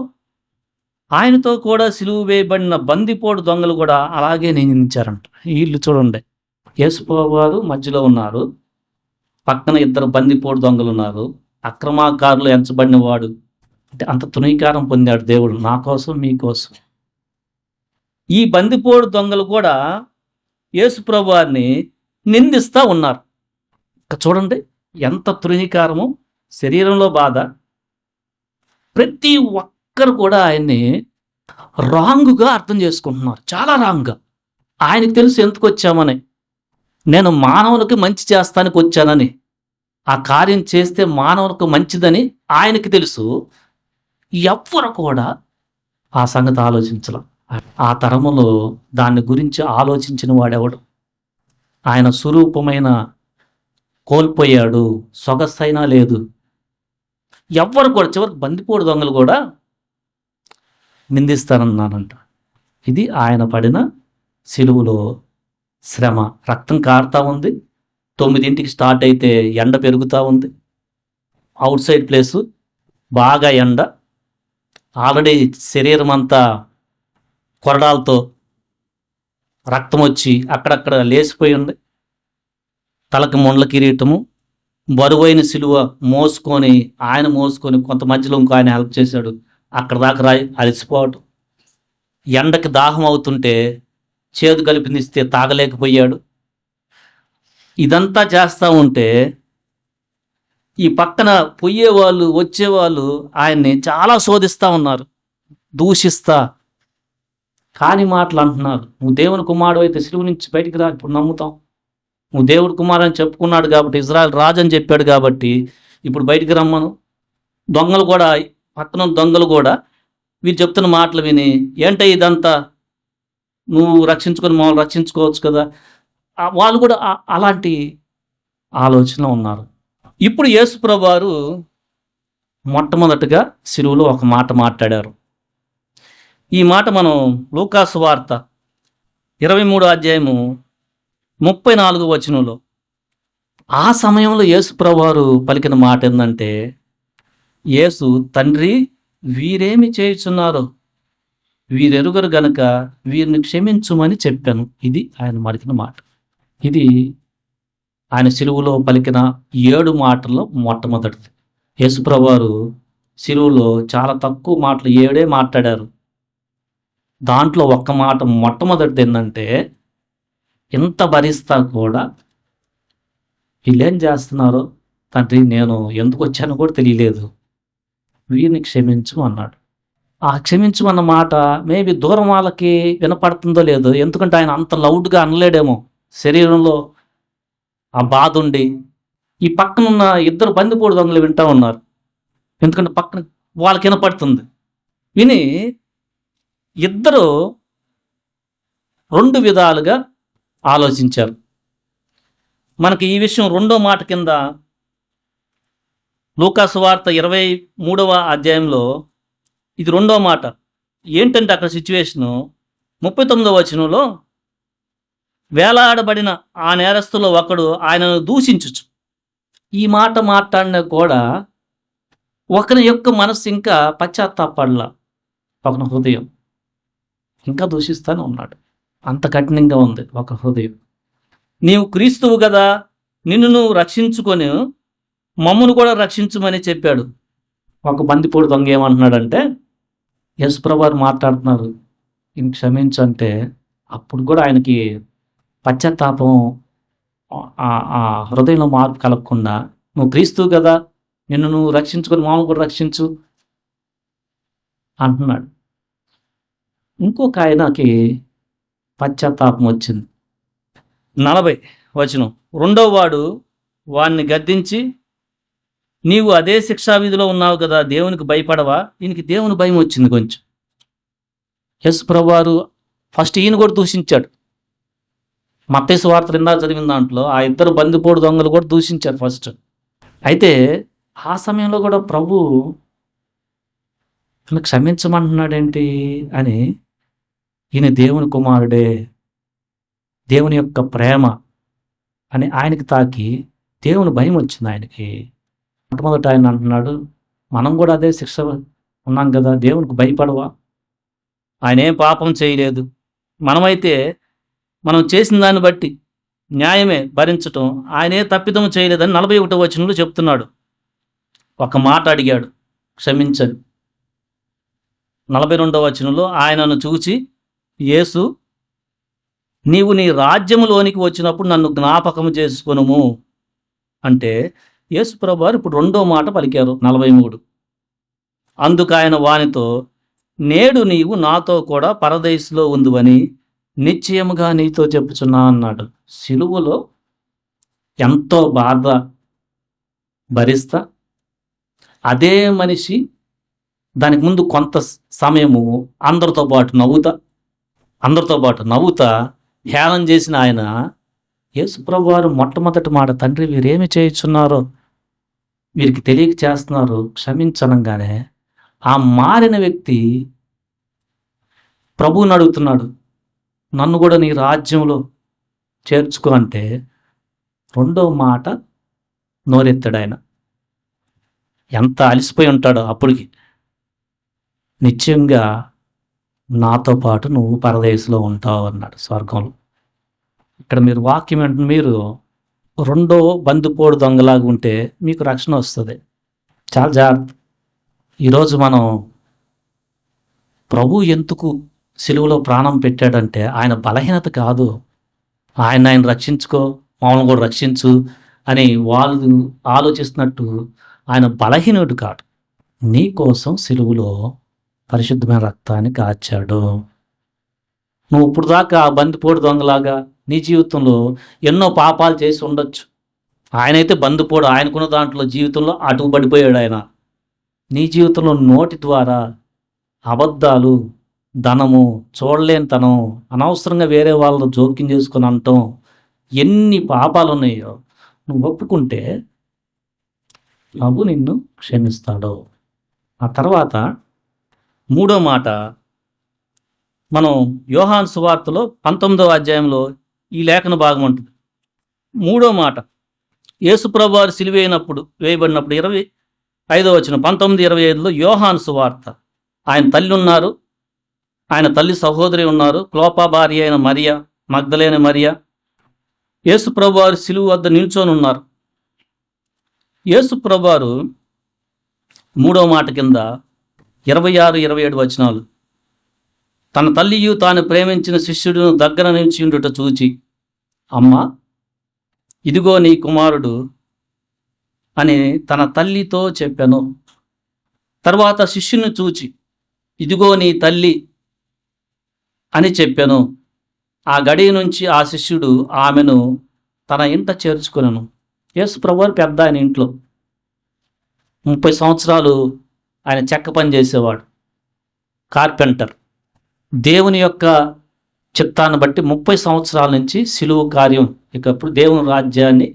ఆయనతో కూడా సిలువ వేయబడిన బందిపోటు దొంగలు కూడా అలాగే నిందించారంట. వీళ్ళు చూడండి, యేసుప్రభువారు మధ్యలో ఉన్నారు, పక్కన ఇద్దరు బందిపోటు దొంగలు ఉన్నారు. అక్రమకారులు ఎంచబడిన వాడు అంటే అంత తునీకారం పొందాడు దేవుడు నా కోసం మీకోసం. ఈ బందిపోటు దొంగలు కూడా యేసుప్రభువారిని నిందిస్తూ ఉన్నారు. ఇక చూడండి ఎంత తృణీకారము, శరీరంలో బాధ. ప్రతి ఒక్కరు కూడా ఆయన్ని రాంగుగా అర్థం చేసుకుంటున్నారు, చాలా రాంగ్గా. ఆయనకు తెలుసు ఎందుకు వచ్చామని, నేను మానవులకి మంచి చేస్తానికి వచ్చానని, ఆ కార్యం చేస్తే మానవులకు మంచిదని ఆయనకి తెలుసు. ఎవ్వరు కూడా ఆ సంగతి ఆలోచించాల. ఆ తరములో దాని గురించి ఆలోచించిన వాడెవడు? ఆయన స్వరూపమైన కోల్పోయాడు, సొగసైనా లేదు. ఎవ్వరు కూడా చివరికి బందిపోటు దొంగలు కూడా నిందిస్తానన్నానంట. ఇది ఆయన పడిన సిలువలో శ్రమ. రక్తం కారుతూ ఉంది. 9ంటికి స్టార్ట్ అయితే ఎండ పెరుగుతూ ఉంది. అవుట్ సైడ్ ప్లేసు బాగా ఎండ. ఆల్రెడీ శరీరం అంతా కొరడాలతో రక్తం వచ్చి అక్కడక్కడ లేచిపోయి ఉంది. తలకి ముండ్ల కిరీటము, బరువైన సిలువ మోసుకొని ఆయన మోసుకొని కొంత మధ్యలో ఇంకో ఆయన హెల్ప్ చేశాడు. అక్కడ దాకా రాయి అలసిపోవటం. ఎండకి దాహం అవుతుంటే చేదు కలిపినిస్తే తాగలేకపోయాడు. ఇదంతా చేస్తూ ఉంటే ఈ పక్కన పోయేవాళ్ళు వచ్చేవాళ్ళు ఆయన్ని చాలా శోధిస్తూ ఉన్నారు, దూషిస్తా. కాని మాటలు అంటున్నారు. నువ్వు దేవుని కుమారుడు అయితే సిలువ నుంచి బయటికి రా, ఇప్పుడు నమ్ముతాం. నువ్వు దేవుడి కుమారుడు అని చెప్పుకున్నాడు కాబట్టి, ఇజ్రాయెల్ రాజు అని చెప్పాడు కాబట్టి ఇప్పుడు బయటికి రమ్మను. దొంగలు కూడా, పక్కన దొంగలు కూడా వీరు చెప్తున్న మాటలు విని, ఏంటో ఇదంతా, నువ్వు రక్షించుకొని మమ్మల్ని రక్షించుకోవచ్చు కదా, వాళ్ళు కూడా అలాంటి ఆలోచన ఉన్నారు. ఇప్పుడు యేసుప్రభువారు మొట్టమొదటిగా సిలువలో ఒక మాట మాట్లాడారు. ఈ మాట మనం లూకాసు వార్త 23వ అధ్యాయము 34వ వచనంలో, ఆ సమయంలో యేసుప్రభువారు పలికిన మాట ఏంటంటే, యేసు, తండ్రి వీరేమి చేయుచున్నారో వీరెరుగరు గనక వీరిని క్షమించుమని చెప్పాను. ఇది ఆయన పలికిన మాట. ఇది ఆయన సిలువలో పలికిన 7 మాటల్లో మొట్టమొదటిది. యేసుప్రభువారు సిలువలో చాలా తక్కువ మాటలు 7 మాట్లాడారు. దాంట్లో ఒక్క మాట మొట్టమొదటిది ఏంటంటే, ఇంత భరిస్తా కూడా వీళ్ళేం చేస్తున్నారో తండ్రి, నేను ఎందుకు వచ్చానో కూడా తెలియలేదు, వీరిని క్షమించు అన్నాడు. ఆ క్షమించమన్న మాట మేబీ దూరం వాళ్ళకి వినపడుతుందో లేదో, ఎందుకంటే ఆయన అంత లౌడ్గా అనలేడేమో. శరీరంలో ఆ బాధ ఉండి ఈ పక్కనున్న ఇద్దరు బందిపోటు దొంగలు వింటూ ఉన్నారు, ఎందుకంటే పక్కన వాళ్ళకి వినపడుతుంది. విని ఇద్దరు 2 విధాలుగా ఆలోచించారు. మనకి ఈ విషయం 2వ మాట కింద లూకాసు వార్త 23వ అధ్యాయంలో ఇది 2వ మాట. ఏంటంటే అక్కడ సిచ్యువేషను 39వ వచనంలో, వేలాడబడిన ఆ నేరస్తులో ఒకడు ఆయనను దూషించుచు. ఈ మాట మాట్లాడినా కూడా ఒకని యొక్క మనస్సు ఇంకా పశ్చాత్తాపడలా, ఒక హృదయం ఇంకా దూషిస్తానే ఉన్నాడు. అంత కఠినంగా ఉంది ఒక హృదయం. నీవు క్రీస్తువు కదా, నిన్ను నువ్వు రక్షించుకొని మమ్మను కూడా రక్షించుమని చెప్పాడు. ఒక బందిపోడు దొంగ ఏమంటున్నాడంటే, యేసుప్రభువారు మాట్లాడుతున్నారు, ఈయన క్షమించంటే అప్పుడు కూడా ఆయనకి పశ్చాత్తాపం, ఆ హృదయంలో మార్పు కలగకుండా, నువ్వు క్రీస్తువు కదా, నిన్ను నువ్వు రక్షించుకొని మామూలు కూడా రక్షించు అంటున్నాడు. ఇంకొక ఆయనకి పశ్చాత్తాపం వచ్చింది. 40 వచనం. రెండో వాడు వాణ్ణి గద్దించి, నీవు అదే శిక్షా విధిలో ఉన్నావు కదా, దేవునికి భయపడవా? ఈయనకి దేవుని భయం వచ్చింది కొంచెం. యేసుప్రభువారు ఫస్ట్ ఈయన కూడా దూషించాడు. మత్తయి సువార్త ఇందాక చదివిన దాంట్లో ఆ ఇద్దరు బందిపోడు దొంగలు కూడా దూషించారు ఫస్ట్. అయితే ఆ సమయంలో కూడా ప్రభు క్షమించమంటున్నాడేంటి అని, ఈయన దేవుని కుమారుడే, దేవుని యొక్క ప్రేమ అని ఆయనకి తాకి దేవుని భయం వచ్చింది ఆయనకి. మొట్టమొదట ఆయన అంటున్నాడు, మనం కూడా అదే శిక్ష ఉన్నాం కదా, దేవునికి భయపడవా? ఆయన ఏం పాపం చేయలేదు. మనమైతే మనం చేసిన దాన్ని బట్టి న్యాయమే భరించటం, ఆయనే తప్పిదం చేయలేదని 41వ వచనంలో చెప్తున్నాడు. ఒక మాట అడిగాడు, క్షమించని. 42వ వచనంలో ఆయనను చూచి, యేసు, నీవు నీ రాజ్యములోనికి వచ్చినప్పుడు నన్ను జ్ఞాపకము చేసుకొనుము అంటే, యేసు ప్రభువారు ఇప్పుడు రెండో మాట పలికారు. 43. అందుకు ఆయన వానితో, నేడు నీవు నాతో కూడా పరదైసులో ఉందువని నిశ్చయముగా నీతో చెప్పుచున్నా అన్నాడు. సిలువలో ఎంతో బాధ భరిస్తా, అదే మనిషి దానికి ముందు కొంత సమయము అందరితో పాటు నవ్వుతా హేళన చేసిన ఆయన, యేసుప్రభువారు మొట్టమొదటి మాట, తండ్రి వీరేమి చేయుచున్నారో వీరికి తెలియక చేస్తున్నారు, క్షమించనంగానే ఆ మారిన వ్యక్తి ప్రభువుని అడుగుతున్నాడు, నన్ను కూడా నీ రాజ్యంలో చేర్చుకో అంటే రెండో మాట నోరెత్తాడు ఆయన. ఎంత అలసిపోయి ఉంటాడో అప్పటికి. నిశ్చయంగా నాతో పాటు నువ్వు పరదేశంలో ఉంటావు అన్నాడు, స్వర్గంలో. ఇక్కడ మీరు వాక్యం అంటే మీరు రెండో బందిపోడు దొంగలాగా ఉంటే మీకు రక్షణ వస్తుంది. చాలా జాగ్రత్త. ఈరోజు మనం ప్రభు ఎందుకు సిలువలో ప్రాణం పెట్టాడంటే ఆయన బలహీనత కాదు, ఆయన రక్షించుకో, మామూలు కూడా రక్షించు అని వాళ్ళు ఆలోచిస్తున్నట్టు ఆయన బలహీనుడు కాదు. నీ కోసం సిలువలో పరిశుద్ధమైన రక్తాన్ని కార్చాడు. నువ్వు ఇప్పుడు దాకా ఆ బందిపోడు దొంగలాగా నీ జీవితంలో ఎన్నో పాపాలు చేసి ఉండొచ్చు. ఆయనైతే బందిపోడు, ఆయనకున్న దాంట్లో జీవితంలో అటుకు పడిపోయాడు ఆయన. నీ జీవితంలో నోటి ద్వారా అబద్ధాలు, ధనము, చూడలేనితనం, అనవసరంగా వేరే వాళ్ళు జోక్యం చేసుకుని అనటం, ఎన్ని పాపాలు ఉన్నాయో నువ్వు ఒప్పుకుంటే ప్రభు నిన్ను క్షమిస్తాడు. ఆ తర్వాత మూడో మాట మనం యోహాను సువార్తలో 19వ అధ్యాయంలో ఈ లేఖన భాగం ఉంటుంది. మూడో మాట, యేసుప్రభువారు సిలువైనప్పుడు వేయబడినప్పుడు 25వ వచనం, 19:25లో యోహాను సువార్త. ఆయన తల్లి ఉన్నారు, ఆయన తల్లి సహోదరి ఉన్నారు, క్లోపా భార్య అయిన మరియా, మగ్దలేని మరియా. యేసుప్రభువారు సిలువ వద్ద నిల్చొని ఉన్నారు. యేసుప్రభువారు మూడో మాట కింద 26-27 వచనాలు, తన తల్లియు తాను ప్రేమించిన శిష్యుడు దగ్గర నుంచి ఉండుట చూచి, అమ్మా ఇదిగో నీ కుమారుడు అని తన తల్లితో చెప్పాను. తర్వాత శిష్యుని చూచి, ఇదిగో నీ తల్లి అని చెప్పాను. ఆ గడి నుంచి ఆ శిష్యుడు ఆమెను తన ఇంట చేర్చుకున్నాను. యేసు ప్రభువారు పెద్ద ఆయన ఇంట్లో 30 సంవత్సరాలు ఆయన చెక్క పని చేసేవాడు, కార్పెంటర్. దేవుని యొక్క చిత్తాన్ని బట్టి 30 సంవత్సరాల నుంచి సిలువ కార్యం, ఇకప్పుడు దేవుని రాజ్యాన్ని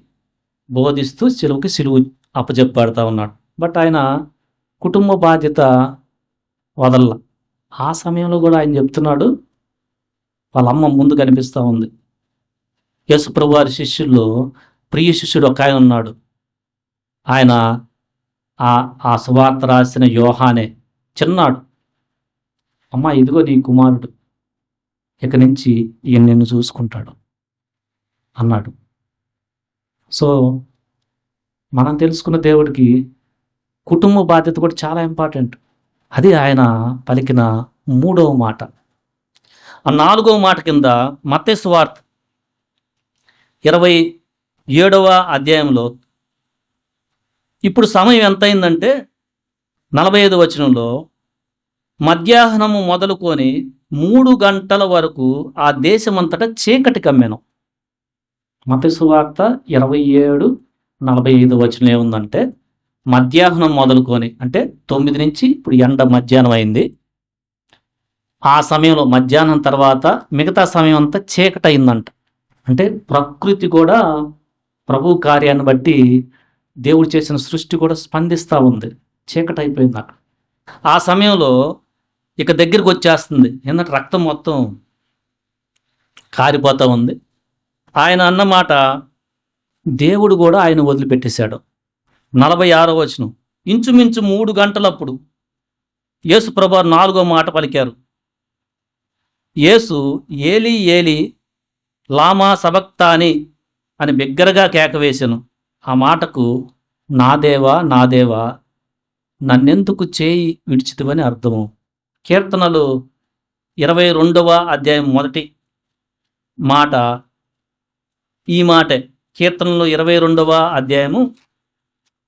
బోధిస్తూ సిలువ అప్పచెప్పాడుతూ ఉన్నాడు. బట్ ఆయన కుటుంబ బాధ్యత వదల్ల. ఆ సమయంలో కూడా ఆయన చెప్తున్నాడు, వాళ్ళ అమ్మ ముందు కనిపిస్తూ ఉంది. యేసుప్రభువారి శిష్యుల్లో ప్రియ శిష్యుడు ఒక ఆయన ఉన్నాడు. ఆయన ఆ ఆ సువార్త రాసిన యోహానే చిన్నాడు. అమ్మా ఇదిగో నీ కుమారుడు, ఇక నుంచి ఈయన నిన్ను చూసుకుంటాడు అన్నాడు. సో మనం తెలుసుకున్న దేవుడికి కుటుంబ బాధ్యత కూడా చాలా ఇంపార్టెంట్. అది ఆయన పలికిన మూడవ మాట. ఆ నాలుగవ మాట కింద మత్తయి సువార్త 27వ అధ్యాయంలో ఇప్పుడు సమయం ఎంతయిందంటే 45 వచనంలో మధ్యాహ్నము మొదలుకొని 3 గంటల వరకు ఆ దేశమంతటా చీకటి కమ్మెను. మత్తయి సువార్త 27:45 వచనం ఏముందంటే మధ్యాహ్నం మొదలుకొని అంటే 9 నుంచి ఇప్పుడు ఎండ మధ్యాహ్నం అయింది. ఆ సమయంలో మధ్యాహ్నం తర్వాత మిగతా సమయం అంతా చీకటి అయిందంట. అంటే ప్రకృతి కూడా ప్రభు కార్యాన్ని బట్టి దేవుడు చేసిన సృష్టి కూడా స్పందిస్తూ ఉంది. చీకటి అయిపోయింది అక్కడ. ఆ సమయంలో ఇక దగ్గరికి వచ్చేస్తుంది. ఎందుకంటే రక్తం మొత్తం కారిపోతూ ఉంది. ఆయన అన్నమాట దేవుడు కూడా ఆయన వదిలిపెట్టేశాడు. 46వ వచనం ఇంచుమించు 3 గంటలప్పుడు యేసు ప్రభువు 4వ మాట పలికారు. యేసు ఏలి ఏలి లామా సబక్తాని అని బిగ్గరగా కేకవేశాను. ఆ మాటకు నా దేవా నా దేవా నన్నెందుకు చేయి విడిచితివని అర్థము. కీర్తనలు 22వ అధ్యాయం మొదటి మాట ఈ మాటే. కీర్తనలు 22వ అధ్యాయము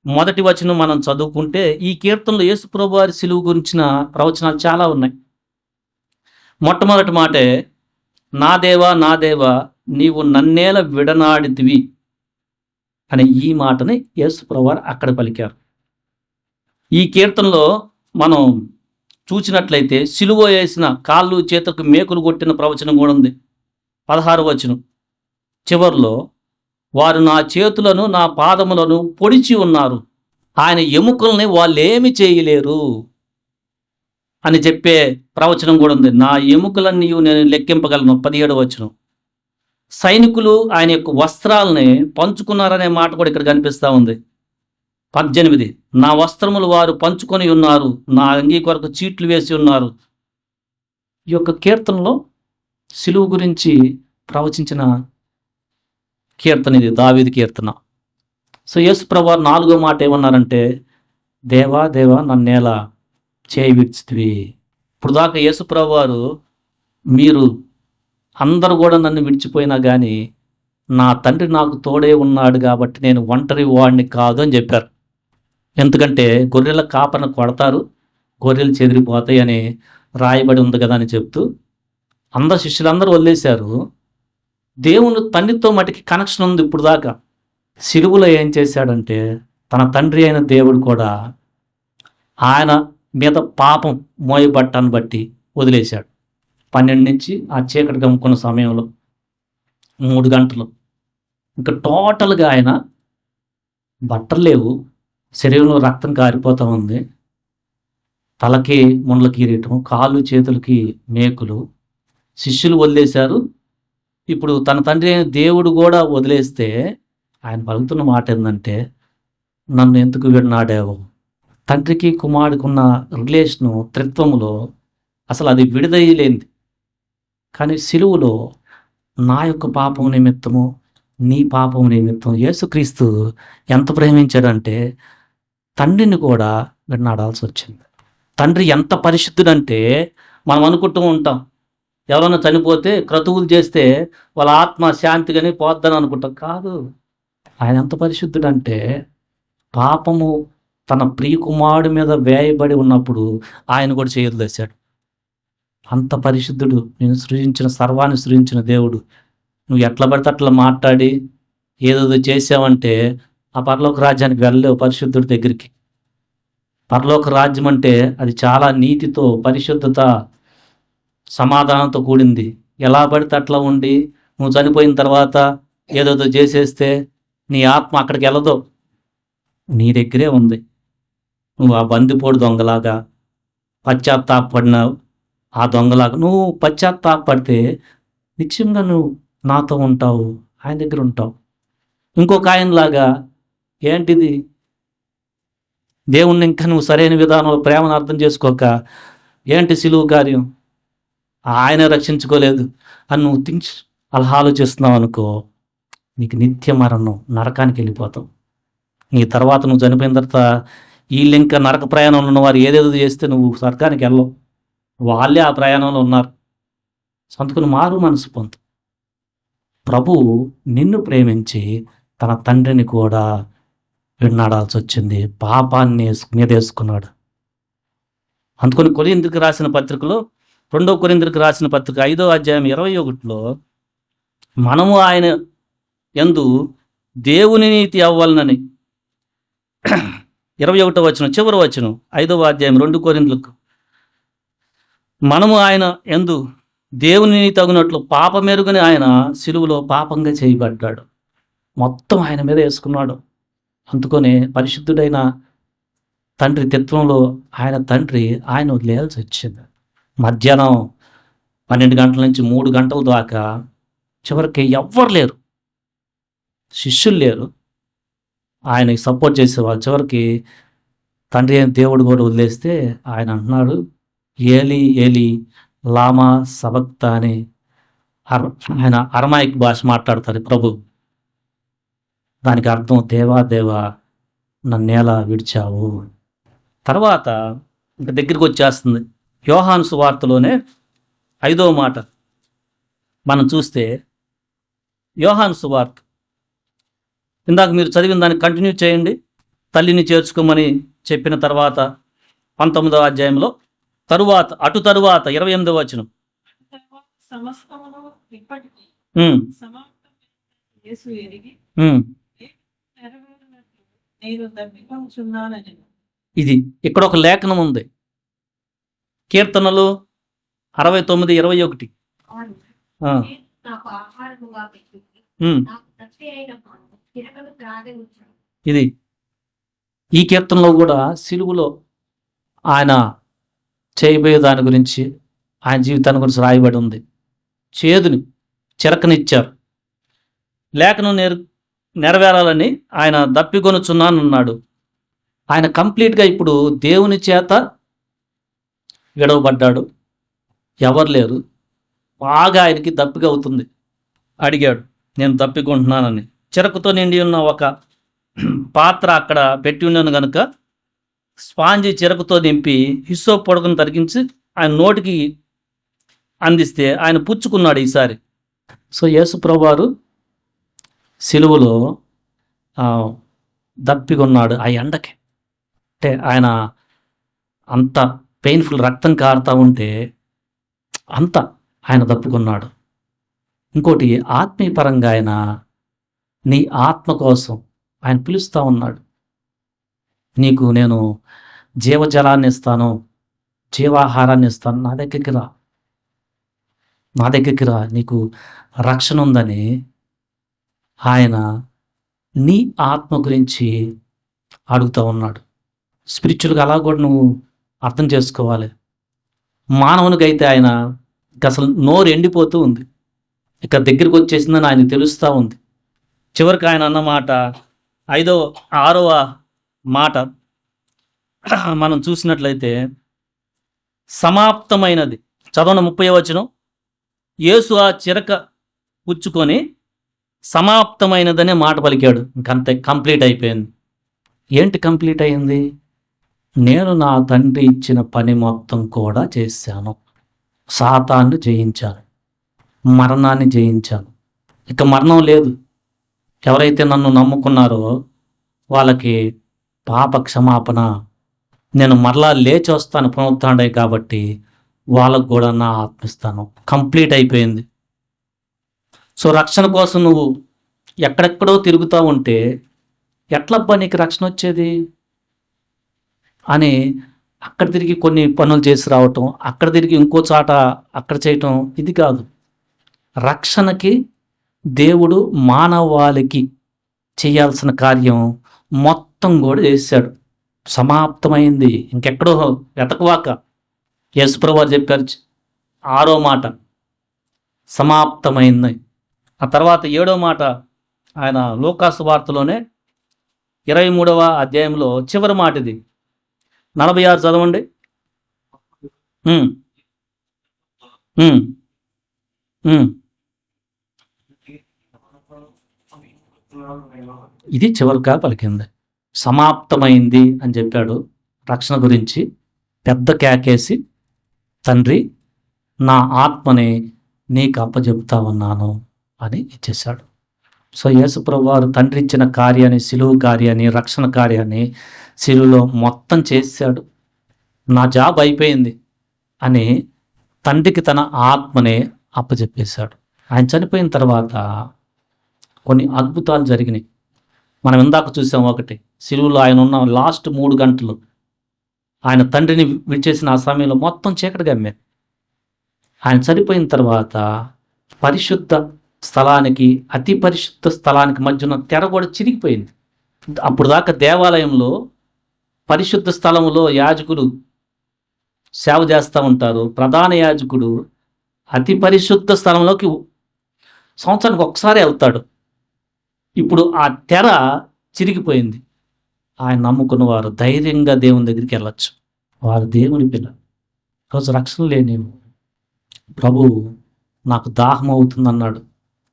మొదటి వచనం మనం చదువుకుంటే ఈ కీర్తనలో యేసు ప్రభువు వారి సిలువ గురించిన ప్రవచనాలు చాలా ఉన్నాయి. మొట్టమొదటి మాటే నా దేవా నా దేవా నీవు నన్నేల విడనాడితివి అనే ఈ మాటని యేసు ప్రభువు వారు అక్కడ పలికారు. ఈ కీర్తనలో మనం చూసినట్లయితే సిలువ వేసిన కాళ్ళు చేతులకు మేకులు కొట్టిన ప్రవచనం కూడా ఉంది. 16వ వచనం చివర్లో వారు నా చేతులను నా పాదములను పొడిచి ఉన్నారు, ఆయన ఎముకల్ని వాళ్ళు ఏమి చేయలేరు అని చెప్పే ప్రవచనం కూడా ఉంది. నా ఎముకలన్నీ నేను లెక్కింపగలను 17వ వచనం. సైనికులు ఆయన యొక్క వస్త్రాలని పంచుకున్నారనే మాట కూడా ఇక్కడ కనిపిస్తూ ఉంది. 18 నా వస్త్రములు వారు పంచుకొని ఉన్నారు, నా అంగీ కొరకు చీట్లు వేసి ఉన్నారు. ఈ యొక్క కీర్తనలో సిలువ గురించి ప్రవచించిన కీర్తన ఇది, దావీదు కీర్తన. సో యేసు ప్రభువు 4వ మాట ఏమన్నారంటే దేవా దేవా నన్నేలా చేయి విడిచితివి. ఇప్పుడు దాకా యేసు ప్రభువు వారు మీరు అందరూ కూడా నన్ను విడిచిపోయినా కానీ నా తండ్రి నాకు తోడే ఉన్నాడు కాబట్టి నేను ఒంటరి వాడిని కాదు అని చెప్పారు. ఎందుకంటే గొర్రెల కాపరిని కొడతారు, గొర్రెలు చెదిరిపోతాయి అని రాయబడి ఉంది కదా అని చెప్తూ అందరు శిష్యులందరూ వదిలేశారు. దేవుని తండ్రితో మటుకి కనెక్షన్ ఉంది ఇప్పుడు దాకా. సిలువలో ఏం చేశాడంటే తన తండ్రి అయిన దేవుడు కూడా ఆయన మీద పాపం మోయబట్టాన్ని బట్టి వదిలేశాడు. 12 నుంచి ఆ చీకటి గమ్ముకున్న సమయంలో 3 గంటలు ఇంకా టోటల్గా ఆయన బట్టలు లేవు, శరీరంలో రక్తం కారిపోతూ ఉంది, తలకి ముండ్ల కిరీటం, కాళ్ళు చేతులకి మేకులు, శిష్యులు వదిలేశారు. ఇప్పుడు తన తండ్రి అయిన దేవుడు కూడా వదిలేస్తే ఆయన పలుకుతున్న మాట ఏంటంటే నన్ను ఎందుకు విడనాడావు. తండ్రికి కుమారుడికి ఉన్న రిలేషను త్రిత్వములో అసలు అది విడదయ్యలేంది. కానీ సిలువలో నా యొక్క పాపం నిమిత్తము నీ పాపం నిమిత్తం యేసుక్రీస్తు ఎంత ప్రేమించాడంటే తండ్రిని కూడా విడనాడాల్సి వచ్చింది. తండ్రి ఎంత పరిశుద్ధుడంటే మనం అనుకుంటూ ఉంటాం ఎవరైనా చనిపోతే క్రతువులు చేస్తే వాళ్ళ ఆత్మ శాంతిగానే పోద్దని అనుకుంటాం. కాదు, ఆయన ఎంత పరిశుద్ధుడంటే పాపము తన ప్రియకుమారుడి మీద వేయబడి ఉన్నప్పుడు ఆయన కూడా చేయలేశాడు. అంత పరిశుద్ధుడు. నేను సృజించిన సర్వాన్ని సృజించిన దేవుడు నువ్వు ఎట్లా పడితే అట్లా మాట్లాడి ఏదో చేసావంటే ఆ పరలోక రాజ్యానికి వెళ్ళలేవు. పరిశుద్ధుడి దగ్గరికి పరలోక రాజ్యం అంటే అది చాలా నీతితో, పరిశుద్ధత, సమాధానంతో కూడింది. ఎలా పడితే అట్లా ఉండి నువ్వు చనిపోయిన తర్వాత ఏదో చేసేస్తే నీ ఆత్మ అక్కడికి వెళ్ళదు, నీ దగ్గరే ఉంది. నువ్వు ఆ బందిపోడు దొంగలాగా పశ్చాత్తాపడినావు, ఆ దొంగలాగా నువ్వు పశ్చాత్తాపడితే నిశ్చయంగా నువ్వు నాతో ఉంటావు, ఆయన దగ్గర ఉంటావు. ఇంకొక ఆయనలాగా ఏంటిది దేవుణ్ణి ఇంకా నువ్వు సరైన విధానంలో ప్రేమను అర్థం చేసుకోక ఏంటి సిలువు కార్యం, ఆయన రక్షించుకోలేదు అని నువ్వు అలా ఆలోచిస్తున్నావు అనుకో, నీకు నిత్య మరణం, నరకానికి వెళ్ళిపోతావు. నీ తర్వాత నువ్వు చనిపోయిన తర్వాత వీళ్ళు ఇంకా నరక ప్రయాణంలో ఉన్నవారు ఏదేదో చేస్తే నువ్వు స్వర్గానికి వెళ్ళవు, వాళ్ళే ఆ ప్రయాణంలో ఉన్నారు. అందుకని మారు మనసు పొందు. ప్రభువు నిన్ను ప్రేమించి తన తండ్రిని కూడా విన్నాడాల్సి వచ్చింది, పాపాన్ని మీద వేసుకున్నాడు. అందుకని కొరింథీయులకు రాసిన పత్రికలో 2 కొరింథీయులకు రాసిన పత్రిక 5వ అధ్యాయం 21లో మనము ఆయన యందు దేవుని నీతి అవ్వాలనని 21వ వచనం చివరి వచనం 5వ అధ్యాయం 2 కొరింథీయులకు, మనము ఆయన యందు దేవుని నీతి తగినట్లు పాపమెరుగని ఆయన సిలువలో పాపంగా చేయబడ్డాడు. మొత్తం ఆయన మీద వేసుకున్నాడు. అందుకనే పరిశుద్ధుడైన తండ్రి తత్వంలో ఆయన తండ్రి ఆయన వదిలేయాల్సి వచ్చింది. మధ్యాహ్నం 12 గంటల నుంచి 3 గంటల దాకా చివరికి ఎవ్వరు లేరు, శిష్యులు లేరు, ఆయనకి సపోర్ట్ చేసేవాళ్ళు. చివరికి తండ్రి అయిన దేవుడు కూడా వదిలేస్తే ఆయన అంటున్నాడు, ఏలి ఏలి లామా సబక్తా అని ఆయన అరమాయిక్ భాష మాట్లాడతారు ప్రభు. దానికి అర్థం దేవా దేవా నన్నేలా విడిచావు. తర్వాత ఇంకా దగ్గరికి వచ్చేస్తుంది. యోహాను సువార్తలోనే 5వ మాట మనం చూస్తే, యోహాను సువార్త ఇందాక మీరు చదివిన దాన్ని కంటిన్యూ చేయండి. తల్లిని చేర్చుకోమని చెప్పిన తర్వాత 19వ అధ్యాయంలో అటు తరువాత 28వ వచనం, ఇది ఇక్కడ ఒక లేఖనం ఉంది. కీర్తనలు 69:21. ఇది ఈ కీర్తనలో కూడా సిలువలో ఆయన చేయబోయే దాని గురించి, ఆయన జీవితాన్ని గురించి రాయబడి ఉంది. చేదుని చిరకనిచ్చారు, లేఖనం నెరవేరాలని ఆయన దప్పికొనుచున్నానన్నాడు. ఆయన కంప్లీట్గా ఇప్పుడు దేవుని చేత విడవబడ్డాడు, ఎవరు లేరు, బాగా ఆయనకి దప్పిక అవుతుంది. అడిగాడు, నేను దప్పికొంటున్నానని. చెరకుతో నిండి ఉన్న ఒక పాత్ర అక్కడ పెట్టి ఉన్నాను కనుక స్పాంజి చెరకుతో నింపి హిస్సోపు పొడకను తరిగించి ఆయన నోటికి అందిస్తే ఆయన పుచ్చుకున్నాడు ఈసారి. సో యేసుప్రభువారు సిలువలో దప్పికొన్నాడు ఆ ఎండకి. అంటే ఆయన అంత పెయిన్ఫుల్, రక్తం కారుతూ ఉంటే అంత ఆయన దప్పుకున్నాడు. ఇంకోటి ఆత్మీయ పరంగా ఆయన నీ ఆత్మ కోసం ఆయన పిలుస్తూ ఉన్నాడు. నీకు నేను జీవజలాన్ని ఇస్తాను, జీవాహారాన్ని ఇస్తాను, నా దగ్గరికి రా, నీకు రక్షణ ఉందని ఆయన నీ ఆత్మ గురించి అడుగుతూ ఉన్నాడు. స్పిరిచువల్గా అలా కూడా నువ్వు అర్థం చేసుకోవాలి. మానవునికి అయితే ఆయన అసలు నోరు ఎండిపోతూ ఉంది, ఇక దగ్గరికి వచ్చేసిందని ఆయన తెలుస్తూ ఉంది. చివరికి ఆయన అన్నమాట 6వ మాట మనం చూసినట్లయితే సమాప్తమైనది. చదవన 30వ వచనం, యేసు ఆ చిరక పుచ్చుకొని సమాప్తమైనదనే మాట పలికాడు. ఇంకంతే, కంప్లీట్ అయిపోయింది. ఏంటి కంప్లీట్ అయింది? నేను నా తండ్రి ఇచ్చిన పని మొత్తం కూడా చేశాను. సాతాన్ని జయించాను, మరణాన్ని జయించాను. ఇక మరణం లేదు. ఎవరైతే నన్ను నమ్ముకున్నారో వాళ్ళకి పాప క్షమాపణ, నేను మరలా లేచి వస్తాను పునరుత్థానుడై కాబట్టి వాళ్ళకు కూడా నా ఆత్మిస్తాను. కంప్లీట్ అయిపోయింది. సో రక్షణ కోసం నువ్వు ఎక్కడెక్కడో తిరుగుతూ ఉంటే ఎట్లబ్బా నీకు రక్షణ వచ్చేది అని అక్కడ తిరిగి కొన్ని పనులు చేసి రావటం, అక్కడ తిరిగి ఇంకో చాట అక్కడ చేయటం, ఇది కాదు. రక్షణకి దేవుడు మానవాళికి చేయాల్సిన కార్యం మొత్తం కూడా చేశాడు. సమాప్తమైంది. ఇంకెక్కడో వెతకవాక యేసుప్రభువు వారు చెప్పారు 6వ మాట సమాప్తమైంది. ఆ తర్వాత 7వ మాట ఆయన లూకాసు వార్తలోనే 23వ అధ్యాయంలో చివరి మాట ఇది. 46 చదవండి. ఉమ్, ఉమ్, ఉమ్. ఇది చివరిగా పలికింది. సమాప్తమైంది అని చెప్పాడు రక్షణ గురించి. పెద్ద కేకేసి, తండ్రి నా ఆత్మని నీకు అప్పచెప్తా ఉన్నాను అని ఇచ్చేశాడు. సో యేసుప్రభు వారు తండ్రి ఇచ్చిన కార్యాన్ని, సిలువు కార్యాన్ని, రక్షణ కార్యాన్ని సిలువలో మొత్తం చేశాడు. నా జాబ్ అయిపోయింది అని తండ్రికి తన ఆత్మని అప్పచెప్పేశాడు. ఆయన చనిపోయిన తర్వాత కొన్ని అద్భుతాలు జరిగినాయి. మనం ఇందాక చూసాం. ఒకటి, సిలువలో ఆయన ఉన్న లాస్ట్ 3 గంటలు ఆయన తండ్రిని విడిచేసిన ఆ సమయంలో మొత్తం చీకటి గమ్మారు. ఆయన చనిపోయిన తర్వాత పరిశుద్ధ స్థలానికి, అతి పరిశుద్ధ స్థలానికి మధ్య ఉన్న తెర కూడా చిరిగిపోయింది. అప్పుడు దాకా దేవాలయంలో పరిశుద్ధ స్థలంలో యాజకులు సేవ చేస్తూ ఉంటారు. ప్రధాన యాజకుడు అతి పరిశుద్ధ స్థలంలోకి సంవత్సరానికి ఒకసారి వెళ్తాడు. ఇప్పుడు ఆ తెర చిరిగిపోయింది. ఆయన నమ్ముకున్న వారు ధైర్యంగా దేవుని దగ్గరికి వెళ్ళచ్చు. వారు దేవుని పిల్ల. రోజు రక్షణ లేని ప్రభు నాకు దాహం అవుతుంది అన్నాడు.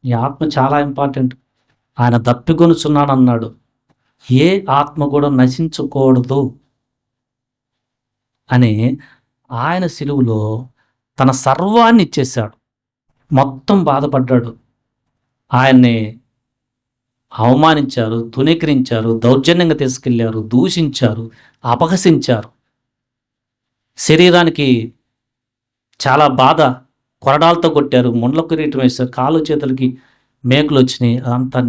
ఈ ఆత్మ చాలా ఇంపార్టెంట్. ఆయన దప్పికొనుచున్నాను అన్నాడు. ఏ ఆత్మ కూడా నశించకూడదు అని ఆయన సిలువలో తన సర్వాన్ని ఇచ్చేశాడు. మొత్తం బాధపడ్డాడు. ఆయన్ని అవమానించారు, తునీకరించారు, దౌర్జన్యంగా తీసుకెళ్లారు, దూషించారు, అపహసించారు. శరీరానికి చాలా బాధ, కొరడాలతో కొట్టారు, ముండ్ల కిరీటం వేశారు, కాళ్ళు చేతులకి మేకులు వచ్చినాయి. అదంతా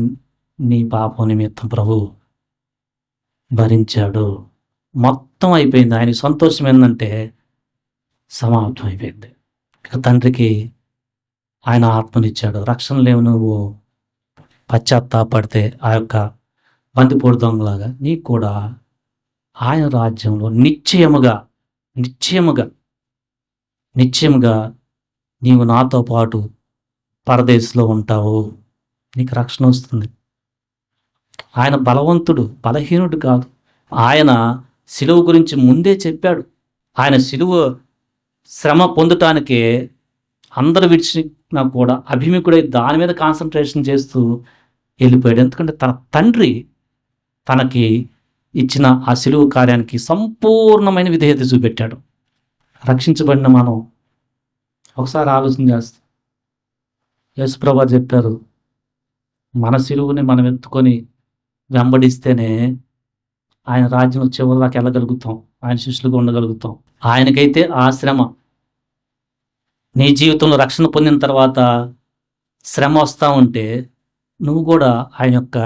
నీ పాపం నిమిత్తం ప్రభు భరించాడు. మొత్తం అయిపోయింది. ఆయన సంతోషం ఏంటంటే సమాప్తం అయిపోయింది. ఇక తండ్రికి ఆయన ఆత్మనిచ్చాడు. రక్షణ లేవు నువ్వు పశ్చాత్తాపడితే ఆ యొక్క బంతిపోటు దొంగలాగా నీకు కూడా ఆయన రాజ్యంలో నిశ్చయముగా నీవు నాతో పాటు పరదేశంలో ఉంటావు. నీకు రక్షణ వస్తుంది. ఆయన బలవంతుడు, బలహీనుడు కాదు. ఆయన సిలువ గురించి ముందే చెప్పాడు. ఆయన సిలువ శ్రమ పొందటానికే అందరు విడిచినా కూడా అభిముఖుడై దాని మీద కాన్సన్ట్రేషన్ చేస్తూ వెళ్ళిపోయాడు. ఎందుకంటే తన తండ్రి తనకి ఇచ్చిన ఆ సిలువ కార్యానికి సంపూర్ణమైన విధేయత చూపెట్టాడు. రక్షించబడిన మనం ఒకసారి ఆలోచన చేస్తాం. యేసుప్రభు చెప్పారు, మన సిలువుని మనం ఎత్తుకొని వెంబడిస్తేనే ఆయన రాజ్యం చివరి దాకా వెళ్ళగలుగుతాం, ఆయన శిష్యులుగా ఉండగలుగుతాం. ఆయనకైతే ఆ శ్రమ, నీ జీవితంలో రక్షణ పొందిన తర్వాత శ్రమ వస్తూ ఉంటే నువ్వు కూడా ఆయన యొక్క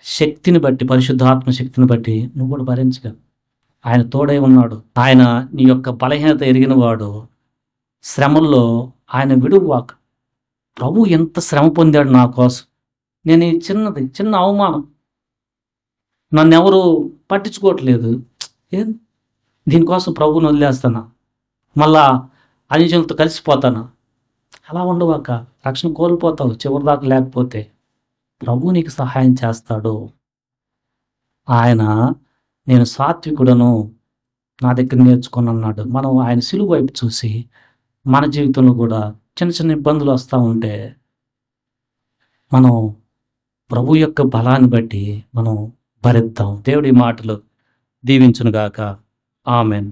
శక్తిని బట్టి, పరిశుద్ధాత్మ శక్తిని బట్టి నువ్వు కూడా భరించగలవు. ఆయన తోడై ఉన్నాడు. ఆయన నీ యొక్క బలహీనత ఎరిగిన వాడు. శ్రమల్లో ఆయన విడువాక. ప్రభు ఎంత శ్రమ పొందాడు నా కోసం. నేను ఈ చిన్న అవమానం, నన్ను ఎవరు పట్టించుకోవట్లేదు, దీనికోసం ప్రభువుని వదిలేస్తానా, మళ్ళా అన్యజనులతో కలిసిపోతానా? అలా ఉండవాక రక్షణ కోల్పోతావు చివరిదాకా. లేకపోతే ప్రభు నీకు సహాయం చేస్తాడు. ఆయన నేను సాత్వికుడను, నా దగ్గర నేర్చుకొని అన్నాడు. మనం ఆయన సిలువ వైపు చూసి మన జీవితంలో కూడా చిన్న ఇబ్బందులు వస్తూ ఉంటే మనం ప్రభు యొక్క బలాన్ని బట్టి మనం భరిద్దాం. దేవుడి మాటలు దీవించునుగాక. ఆమెన్.